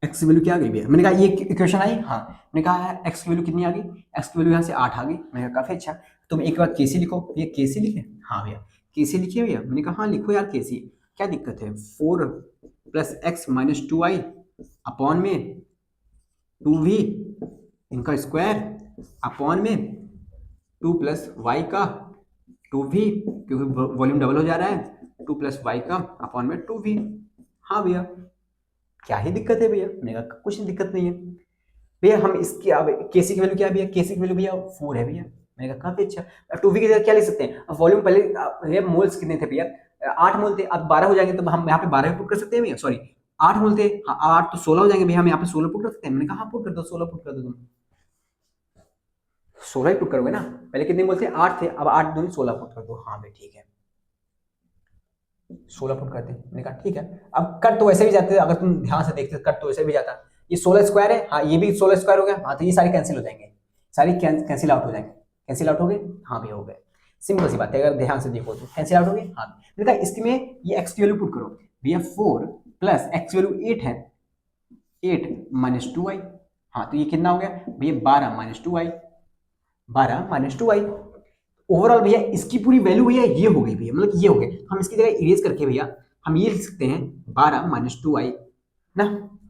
x की वैल्यू क्या आ गई भैया, मैंने कहा ये इक्वेशन आई, हाँ मैंने कहा x की वैल्यू कितनी आ गई, x की वैल्यू यहाँ से 8 आ गई। मैंने कहा काफी अच्छा, तुम एक बार केसी लिखो भैया, केसी लिखे, हाँ भैया केसी लिखिए भैया। मैंने कहा हाँ लिखो यार केसी, क्या दिक्कत है, 4 + x - 2y अपॉन में 2v इनका स्क्वायर अपॉन में 2 + y का 2v, क्योंकि वॉल्यूम डबल हो जा रहा है, 2 + y का अपॉन में 2v। हाँ भैया, क्या ही दिक्कत है भैया, मैंने कहा कुछ दिक्कत नहीं है भैया। हम इसकी अब केसी की वैल्यू क्या है भैया, केसी की वैल्यू भैया 4 है भैया। मैंने कहा काफी अच्छा, अब 2v की जगह क्या लिख सकते हैं, अब वॉल्यूम पहले भैया मोल्स कितने थे भैया, 8 मोल थे, अब 12 हो जाएंगे तो हम यहाँ पे 12 भी पुट कर सकते हैं भैया, सॉरी 8 मोल थे, 8 तो 16 हो जाएंगे भैया, हम यहाँ पे 16 पुट कर सकते हैं। मैंने कहा हाँ पुट कर दो, 16 पुट कर दो, तुम 16 ही पुट करोगे ना, पहले कितने मोल थे, 8 थे, अब 8 दूनी 16 पुट कर दो। हाँ भाई ठीक है, 16 फुट करते, मैंने कहा ठीक है। अब कट तो वैसे भी जाते, अगर तुम ध्यान से देखते कट तो वैसे भी जाता, ये 16² है, हाँ ये भी 16² हो गया, हाँ तो ये सारे कैंसिल हो जाएंगे, सारी कैंसिल आउट हो जाएंगे, कैंसिल आउट हो गए, हाँ भी हो गए। सिंपल सी बात है, अगर ध्यान से देखो तो कैंसिल आउट हो गए। हाँ मैंने कहा इसमें ये x की वैल्यू पुट करो भैया, 4 + x वैल्यू 8 है, 8 - 2y, हाँ तो ये कितना हो गया भैया, 12 - 2y, 12 - 2y। ओवरऑल भैया इसकी पूरी वैल्यू भैया ये हो गई भैया, मतलब ये हो गए, हम इसकी जगह इरेज करके भैया हम ये लिख सकते हैं 12 - 2y ना।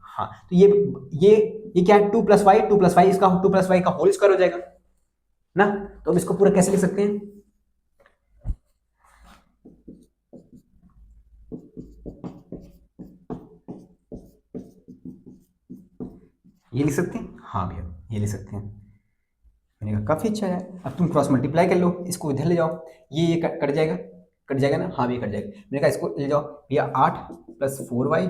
हाँ तो ये ये क्या है, 2 + y, 2 + y, इसका 2 + y का होल स्क्वायर हो जाएगा ना। तो अब इसको पूरा कैसे लिख सकते हैं, ये लिख सकते हैं, हाँ भैया ये लिख सकते हैं। मैंने कहा काफी अच्छा है, अब तुम क्रॉस मल्टीप्लाई कर लो, इसको इधर ले जाओ, ये कट जाएगा, कट जाएगा ना, हाँ भी कट जाएगा। मैंने कहा इसको ले जाओ भैया, 8 + 4y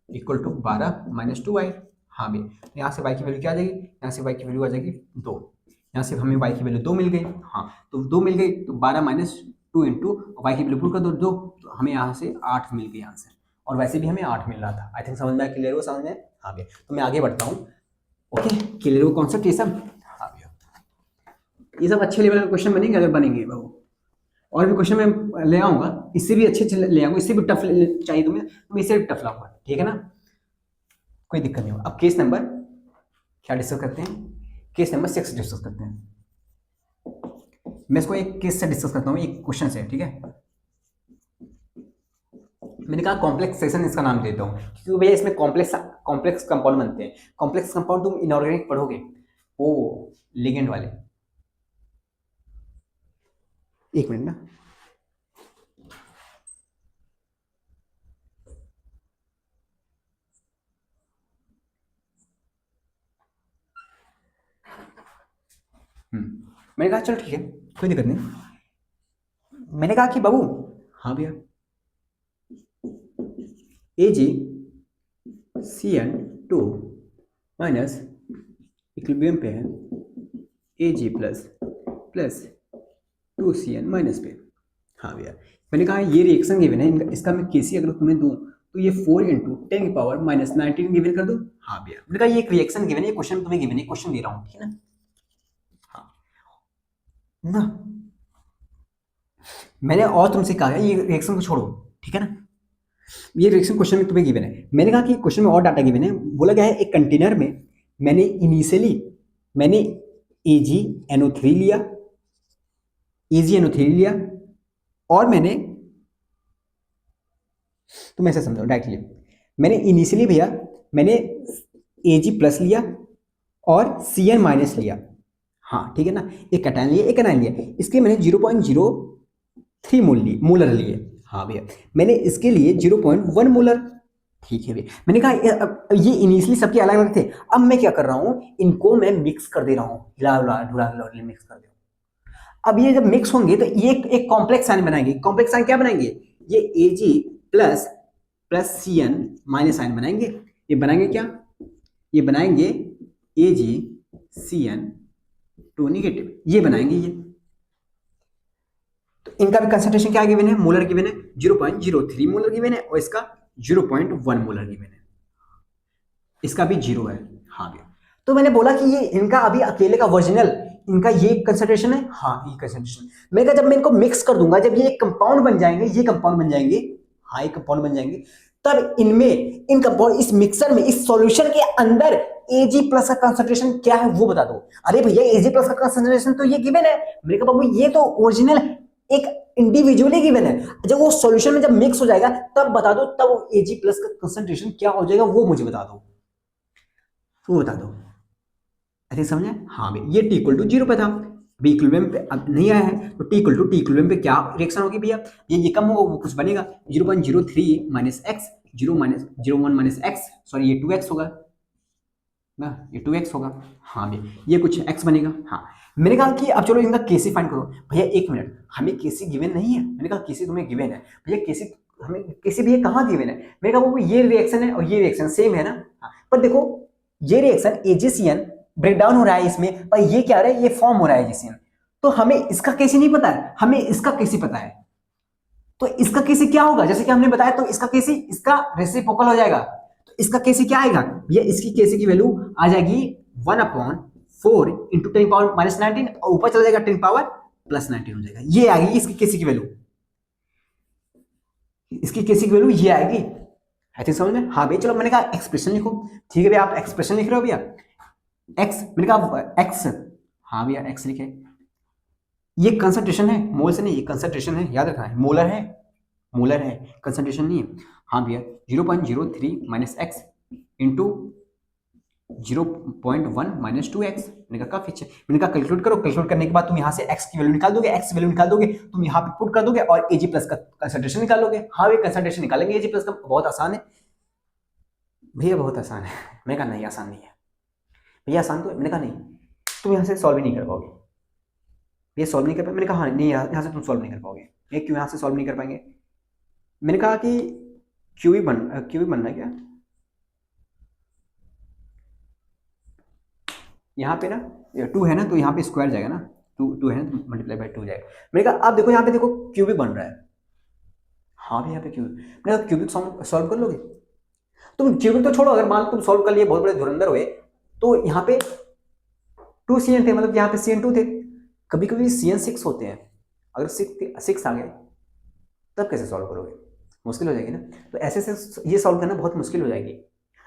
= 12 - 2y, हाँ भी यहाँ से y की वैल्यू क्या आ जाएगी, यहाँ से y की वैल्यू आ जाएगी 2, यहाँ से हमें y की वैल्यू 2 मिल गई, हाँ तो 2 मिल गई, तो 12 - 2 इंटू y की वैल्यू पुट कर दो 2, तो हमें यहाँ से 8 मिल गई आंसर, और वैसे भी हमें 8 मिल रहा था। आई थिंक समझ में, क्लियर हो, समझ में, हाँ भैया तो मैं आगे बढ़ता हूँ। ओके क्लियर हो कॉन्सेप्ट ये सब, हाँ भैया ये सब अच्छे लेवल के क्वेश्चन बनेंगे, अगर बनेंगे बाबू, और भी क्वेश्चन मैं ले आऊंगा, इससे भी अच्छे ले आऊंगा, इससे भी टफ चाहिए तुम्हें तो मैं इससे भी टफ लाऊंगा, ठीक है ना, कोई दिक्कत नहीं होगा। अब केस नंबर क्या डिस्कस करते हैं, केस नंबर 6 डिस्कस करते हैं। मैं इसको एक केस से डिस्कस करता हूँ, एक क्वेश्चन से, ठीक है। मैंने कहा कॉम्प्लेक्स सेशन इसका नाम देता हूँ, क्योंकि भैया इसमें कॉम्प्लेक्स कंपाउंड बनते हैं। कॉम्प्लेक्स कंपाउंड तुम इनऑर्गेनिक पढ़ोगे, वो लिगेंड वाले, एक मिनट ना, मैंने कहा चलो ठीक है, कोई दिक्कत नहीं। मैंने कहा कि बाबू, हाँ भैया, AgCN2 माइनस इक्विलिब्रियम पे है Ag प्लस 2Cn माइनस पे, हाँ भैया मैंने कहा ये रिएक्शन गिवन है, इसका मैं केसी अगर तुम्हें दूं तो ये 4 इंटू 10⁻⁻19 गिवन कर दूं। हाँ भैया, मैंने कहा ये एक रिएक्शन गिवन है, ये क्वेश्चन तुम्हें गिवन है, क्वेश्चन दे रहा हूँ, ठीक है ना। हाँ ना, मैंने और तुमसे कहा है ये रिएक्शन को छोड़ो, ठीक है ना। ये रिएक्शन क्वेश्चन में तुम्हें गिवन है, मैंने कहा कि क्वेश्चन में और डाटा गिवन है। बोला गया है एक कंटेनर में मैंने इनिशियली मैंने AgNO3 लिया, AgNO3 लिया, और मैंने, तुम ऐसे समझो डायरेक्टली, मैंने इनिशियली भैया मैंने Ag प्लस लिया और Cn माइनस लिया, हाँ ठीक है ना, एक कैटायन लिया एक एनायन लिया, इसके मैंने 0.03 मोलर लिए। हाँ भैया, मैंने इसके लिए 0.1 मोलर, ठीक है भैया। मैंने कहा ये इनिशियली सबके अलग अलग थे, अब मैं क्या कर रहा हूँ, इनको मैं मिक्स कर दे रहा हूँ, हिला हिला ढुला ढुला मिक्स कर दे रहा हूँ। अब ये जब मिक्स होंगे तो ये एक कॉम्प्लेक्स साइन बनाएंगे। कॉम्प्लेक्स साइन क्या बनाएंगे, ये Ag plus Cn minus sign बनाएंगे। ये बनाएंगे क्या, ये बनाएंगे AgCN टू नेगेटिव, ये बनाएंगे ये। तो इनका भी कंसंट्रेशन क्या गिवन है, मोलर गिवन है 0.03 मोलर गिवन है, और इसका 0.1 मोलर गिवन है, इसका भी 0 है। हाँ भैया, तो मैंने बोला कि ये इनका अभी अकेले का ओरिजिनल इनका ये कंसंट्रेशन है, हाँ ये कंसंट्रेशन। मैं कहा जब मैं इनको मिक्स कर दूंगा, जब ये कंपाउंड बन जाएंगे, ये कंपाउंड बन जाएंगे, हाँ ये कंपाउंड बन जाएंगे, तब इनमें इन कंपाउंड इस मिक्सर में इस सॉल्यूशन के अंदर Ag प्लस का कंसंट्रेशन क्या है वो बता दो। अरे भैया Ag प्लस का कंसंट्रेशन तो ये गिवन है। मैंने कहा बाबू ये तो ओरिजिनल एक इंडिविजुअली गिवन है, जब वो सॉल्यूशन में जब मिक्स हो जाएगा तब बता दो, तब Ag प्लस का कंसंट्रेशन क्या हो जाएगा वो मुझे बता दो, वो बता दो। अरे समझे, हाँ भाई ये T इक्वल टू 0 पे था, अभी इक्विलिब्रियम पे अब नहीं आया है, तो T इक्वल टू इक्विलिब्रियम पे क्या रिएक्शन होगी भैया, ये कम होगा वो कुछ बनेगा 0.03 minus x 0.01 minus x, sorry ये 2x होगा ना, ये 2x होगा। हाँ भैया ये कुछ x बनेगा। हाँ मैंने कहा कि अब चलो इनका केसी फाइंड करो। भैया एक मिनट, हमें केसी गिवन नहीं है। मैंने कहा केसी तुम्हें गिवन है भैया, केसी हमें केसी भैया कहाँ गिवन है। मैंने कहा वो ये रिएक्शन है और ये रिएक्शन सेम है ना। हाँ, पर देखो ये रिएक्शन AgCN ब्रेक डाउन हो रहा है इसमें, पर ये क्या हो रहा है, ये फॉर्म हो रहा है AgCN, तो हमें इसका केसी नहीं पता है, हमें इसका केसी पता है। तो इसका केसी क्या होगा, जैसे कि हमने बताया, तो इसका केसी इसका रेसिप्रोकल हो जाएगा। तो इसका केसी क्या आएगा भैया, इसकी केसी की वैल्यू आ जाएगी 1/4 इंटू 10⁻⁻19 और ऊपर चला जाएगा 10⁻+19 हो जाएगा, ये आएगी इसकी केसी की वैल्यू, इसकी केसी की वैल्यू ये आएगी। आई थिंक समझ में। हाँ भाई चलो, मैंने कहा एक्सप्रेशन लिखो, ठीक है भैया आप एक्सप्रेशन लिख रहे हो भैया, एक्स, मैंने कहा एक्स, हाँ भैया एक्स लिखे, ये कंसंट्रेशन है, मोल से नहीं, ये कंसंट्रेशन है, याद रखना है, मोलर है, मोलर है, कंसंट्रेशन नहीं है। हाँ भैया 0.03 minus x into 0.1 minus 2x, मैंने कहा काफी अच्छा। मैंने कहा कैलकुलेट करो, कैलकुलेट करने के बाद तुम यहाँ से x की वैल्यू निकाल दोगे, x की वैल्यू निकाल दोगे, तुम यहाँ पे पुट कर दोगे और Ag प्लस का कंसंट्रेशन निकाल लोगे। हाँ ये कंसंट्रेशन निकालेंगे Ag प्लस का, बहुत आसान है भैया, बहुत आसान है। मैंने कहा नहीं आसान नहीं है भैया, आसान तो है। मैंने कहा नहीं, तुम यहाँ से सॉल्व ही नहीं कर पाओगे भैया, सॉल्व नहीं कर पाए। मैंने कहा हाँ नहीं, यहाँ से तुम सॉल्व नहीं कर पाओगे। ये क्यों यहाँ से सॉल्व नहीं कर पाएंगे, मैंने कहा कि क्यू ही बनना है क्या यहाँ पे ना, 2 है ना, तो यहाँ पे स्क्वायर जाएगा ना, 2 है ना तो मल्टीप्लाई बाय 2 जाएगा। मैंने कहा अब देखो यहाँ पे देखो क्यूबिक बन रहा है, हाँ भाई यहाँ पे क्यूबिक, मैंने कहा क्यूबिक सॉल्व कर लोगे तुम, क्यूबिक तो छोड़ो, अगर मान लो तुम सॉल्व कर लिए, बहुत बड़े धुरंधर हुए, तो यहाँ पे 2Cn थे, मतलब यहाँ पे Cn2 थे, कभी कभी Cn6 होते हैं, अगर 6 आ गए तब कैसे सॉल्व करोगे, मुश्किल हो जाएगी ना। तो ऐसे से ये सॉल्व करना बहुत मुश्किल हो जाएगी।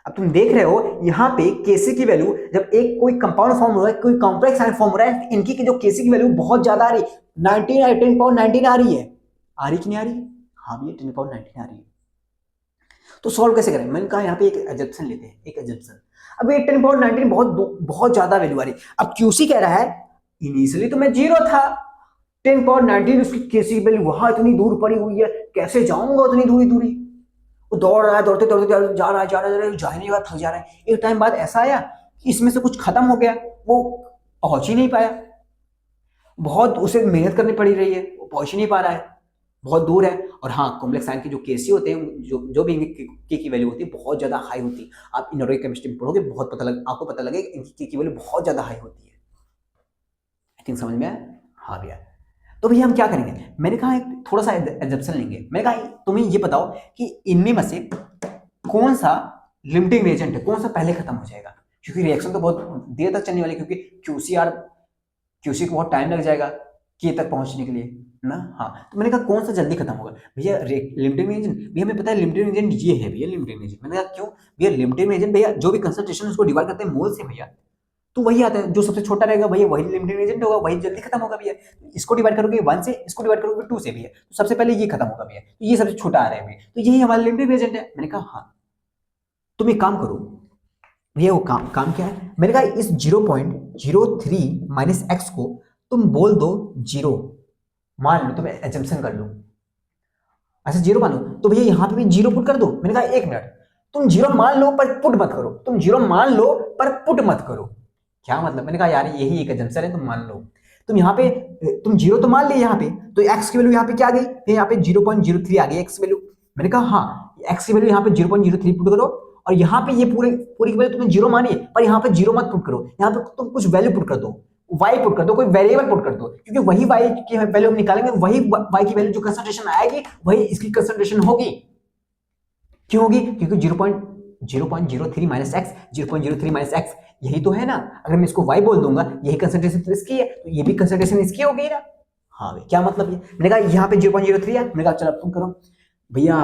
अब तुम देख रहे हो यहाँ पे केसी की वैल्यू, जब एक कोई कंपाउंड फॉर्म हो रहा है, कोई कॉम्प्लेक्स आयन फॉर्म हो रहा है, इनकी जो केसी की वैल्यू बहुत ज्यादा आ रही है, 10⁻19 आ रही है, आ रही कि नहीं आ रही, हाँ भैया 10⁻19 आ रही है। तो सॉल्व कैसे करें, मैंने कहा यहाँ पे एक एजम्पशन लेते हैं, एक एजम्पशन। अब ये 10⁻19 बहुत ज्यादा वैल्यू आ रही। अब क्यूसी कह रहा है इनिशियली तो मैं 0 था, 10⁻19 उसकी केसी वैल्यू वहां इतनी दूर पड़ी हुई है, कैसे जाऊंगा उतनी दूरी, वो दौड़ रहा है, दौड़ते जा रहा है, जा ही नहीं रहा, थक जा रहा है। एक टाइम बाद ऐसा आया कि इसमें से कुछ खत्म हो गया, वो पहुंच ही नहीं पाया, बहुत उसे मेहनत करनी पड़ी रही है, वो पहुंच ही नहीं पा रहा है, बहुत दूर है। और हाँ कॉम्प्लेक्स आयन के जो केसी होते हैं, जो भी इनकी के की वैल्यू होती है बहुत ज्यादा हाई होती है। आप इनऑर्गेनिक केमिस्ट्री में पढ़ोगे, बहुत आपको पता लगेगा इनकी के की वैल्यू बहुत ज्यादा हाई होती है। आई थिंक समझ में आया, हाँ भैया। तो भैया हम क्या करेंगे, मैंने कहा एक थोड़ा सा एग्जाम्पल लेंगे। मैंने कहा तुम्हें ये बताओ कि इनमें में से कौन सा लिमिटिंग रिएजेंट है, कौन सा पहले खत्म हो जाएगा, क्योंकि रिएक्शन तो बहुत देर तक चलने वाली है, क्योंकि क्यूसी को बहुत टाइम लग जाएगा के तक पहुंचने के लिए ना। हाँ, तो मैंने कहा कौन सा जल्दी खत्म होगा भैया, लिमिटिंग एजेंट। भैया हमें पता है लिमिटिंग एजेंट ये है भैया, लिमिटिंग एजेंट। मैंने कहा क्यों भैया, लिमिटिंग एजेंट भैया जो भी कंसंट्रेशन उसको डिवाइड करते हैं मोल से भैया, तो वही आता है, जो सबसे छोटा रहेगा भैया वही लिमिटिंग एजेंट होगा, वही जल्दी खत्म होगा भैया। इसको डिवाइड करोगे 1 से, इसको डिवाइड करोगे 2 से भैया, तो सबसे पहले ये खत्म होगा भैया, तो ये सबसे छोटा आ रहा है भैया, तो यही हमारा लिमिटिंग एजेंट है। मैंने कहा हाँ, तुम एक काम करो भैया, वो काम काम क्या है, मैंने कहा इस 0.03 माइनस एक्स को तुम बोल दो 0, मान लो, तुम एजम्पशन कर लो, अच्छा 0 मान लो, तो भैया यहाँ पे भी 0 पुट कर दो। मैंने कहा 1 मिनट, तुम 0 मान लो पर पुट मत करो, तुम 0 मान लो पर पुट मत करो। क्या मतलब, मैंने कहा यार यही एक एजम्पशन है, तुम मान लो। तुम यहाँ पे तुम 0 तो मान ले यहाँ पे, तो एक्स की वैल्यू यहाँ पे क्या आ गई, फिर यहाँ पे 0.03 आ गई एक्स वैल्यू। मैंने कहा हाँ, एक्स की वैल्यू यहाँ पे 0.03 पुट करो, और यहाँ पे ये पूरी पूरी की वैल्यू तुमने 0 मानी है, पर यहाँ पे 0 मत पुट करो, यहाँ पे तुम कुछ वैल्यू पुट कर दो, y पुट कर दो, कोई वेरिएबल पुट कर दो, क्योंकि वही y की वैल्यू हम निकालेंगे, वही y की वैल्यू जो कंसंट्रेशन आएगी वही इसकी कंसंट्रेशन होगी। क्यों होगी, क्योंकि 0.03 माइनस एक्स, 0.03 माइनस एक्स यही तो है ना। अगर मैं इसको y बोल दूंगा, यही कंसंट्रेशन तो इसकी है, तो ये भी कंसंट्रेशन इसकी हो गई ना। हाँ भाई, क्या मतलब ये, मैंने कहा यहाँ पे 0.03 है, मैंने कहा चलो तुम करो भैया,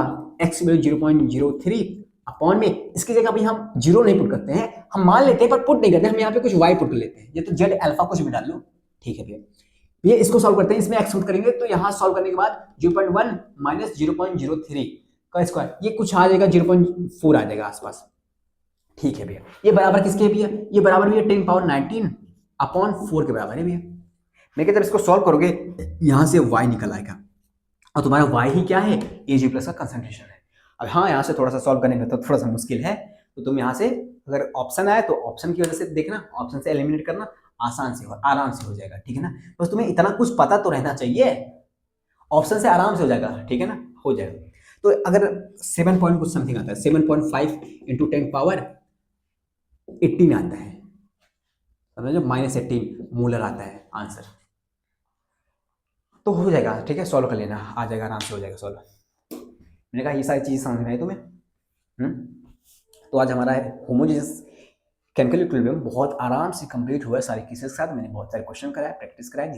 x वैल्यू 0.03 अपॉन में, इसकी जगह भाई हम 0 नहीं पुट करते हैं, हम मान लेते हैं पर पुट नहीं करते, हम यहाँ पे कुछ y पुट कर लेते हैं, ये तो z अल्फा कुछ भी डाल लो, ठीक है भैया। ये इसको सॉल्व करते हैं, इसमें x पुट करेंगे, तो यहाँ सॉल्व करने के बाद 0.1 माइनस 0.03 का स्क्वायर, ये कुछ आ जाएगा 0.4 आ जाएगा आसपास, ठीक है भैया। ये बराबर किसके है भैया, ये बराबर भैया 10 पावर 19 अपॉन 4 के बराबर है भैया। मैं कहता जब इसको सॉल्व करोगे यहां से y निकल आएगा, और तुम्हारा y ही क्या है, Ag प्लस का कंसंट्रेशन है। अब हाँ, यहाँ से थोड़ा सा सॉल्व करने में तो थोड़ा सा मुश्किल है, तो तुम यहाँ से अगर ऑप्शन आए तो ऑप्शन की वजह से देखना, ऑप्शन से एलिमिनेट करना, आसान से हो, आराम से हो जाएगा, ठीक है ना। बस तुम्हें इतना कुछ पता तो रहना चाहिए, ऑप्शन से आराम से हो जाएगा, ठीक है ना, हो जाएगा। तो अगर 7 पॉइंट कुछ समथिंग आता है, 7.5 इंटू 10 पावर 18 आता है, समझो, -18 मोलर आता है आंसर, तो हो जाएगा, ठीक है, सॉल्व कर लेना, आ जाएगा, आराम से हो जाएगा सॉल्व। मैंने कहा ये सारी चीज़ समझ में आई तुम्हें। तो आज हमारा होमोजेनियस केमिकल इक्विलिब्रियम बहुत आराम से कंप्लीट हुआ है सारे केसेस के साथ। मैंने बहुत सारे क्वेश्चन कराया, प्रैक्टिस कराया,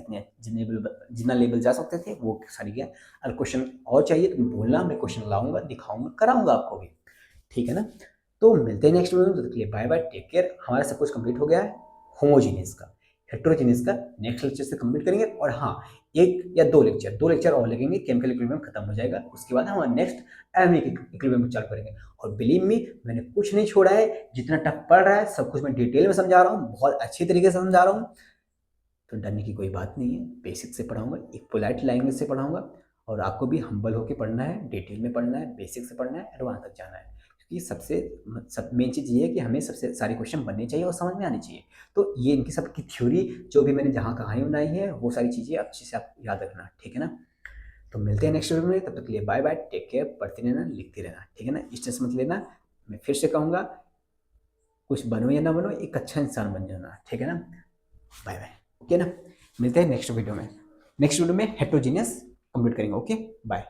जितना लेवल जा सकते थे वो सारी गया। अगर क्वेश्चन और चाहिए तो बोलना, मैं क्वेश्चन लाऊंगा, दिखाऊंगा, कराऊंगा आपको भी, ठीक है ना। तो मिलते हैं नेक्स्ट वीडियो में, तो बाय बाय, टेक केयर। हमारा सब कुछ कंप्लीट हो गया है होमोजीनियस का, हेट्रोजीनियस का नेक्स्ट लेक्चर से कंप्लीट करेंगे, और हाँ, 1 या 2 लेक्चर और लगेंगे, केमिकल इक्विलिब्रियम खत्म हो जाएगा, उसके बाद हम नेक्स्ट एटॉमिक इक्विलिब्रियम चालू करेंगे। और बिलीव मी, मैंने कुछ नहीं छोड़ा है, जितना टफ पढ़ रहा है सब कुछ मैं डिटेल में समझा रहा हूँ, बहुत अच्छी तरीके से समझा रहा हूँ, तो डरने की कोई बात नहीं है। बेसिक से पढ़ाऊंगा, एक पोलाइट लैंग्वेज से पढ़ाऊंगा, और आपको भी हम्बल होकर पढ़ना है, डिटेल में पढ़ना है, बेसिक से पढ़ना है, एडवांस तक जाना है, क्योंकि सब मेन चीज़ ये है कि हमें सबसे सारे क्वेश्चन बनने चाहिए और समझ में आने चाहिए। तो ये इनकी सबकी थ्योरी जो भी मैंने जहाँ कहानी बनाई है, वो सारी चीज़ें अच्छे से आप याद रखना, ठीक है ना। तो मिलते हैं नेक्स्ट वीडियो में, तब तक के लिए बाय बाय, टेक केयर, पढ़ते रहना, लिखते रहना, ठीक है ना, स्ट्रेस मत लेना। मैं फिर से कहूँगा, कुछ बनो या ना बनो, एक अच्छा इंसान बन जाना, ठीक है ना। बाय बाय, ओके ना, मिलते हैं नेक्स्ट वीडियो में। नेक्स्ट वीडियो में हेट्रोजीनियस कंप्लीट करेंगे, ओके बाय।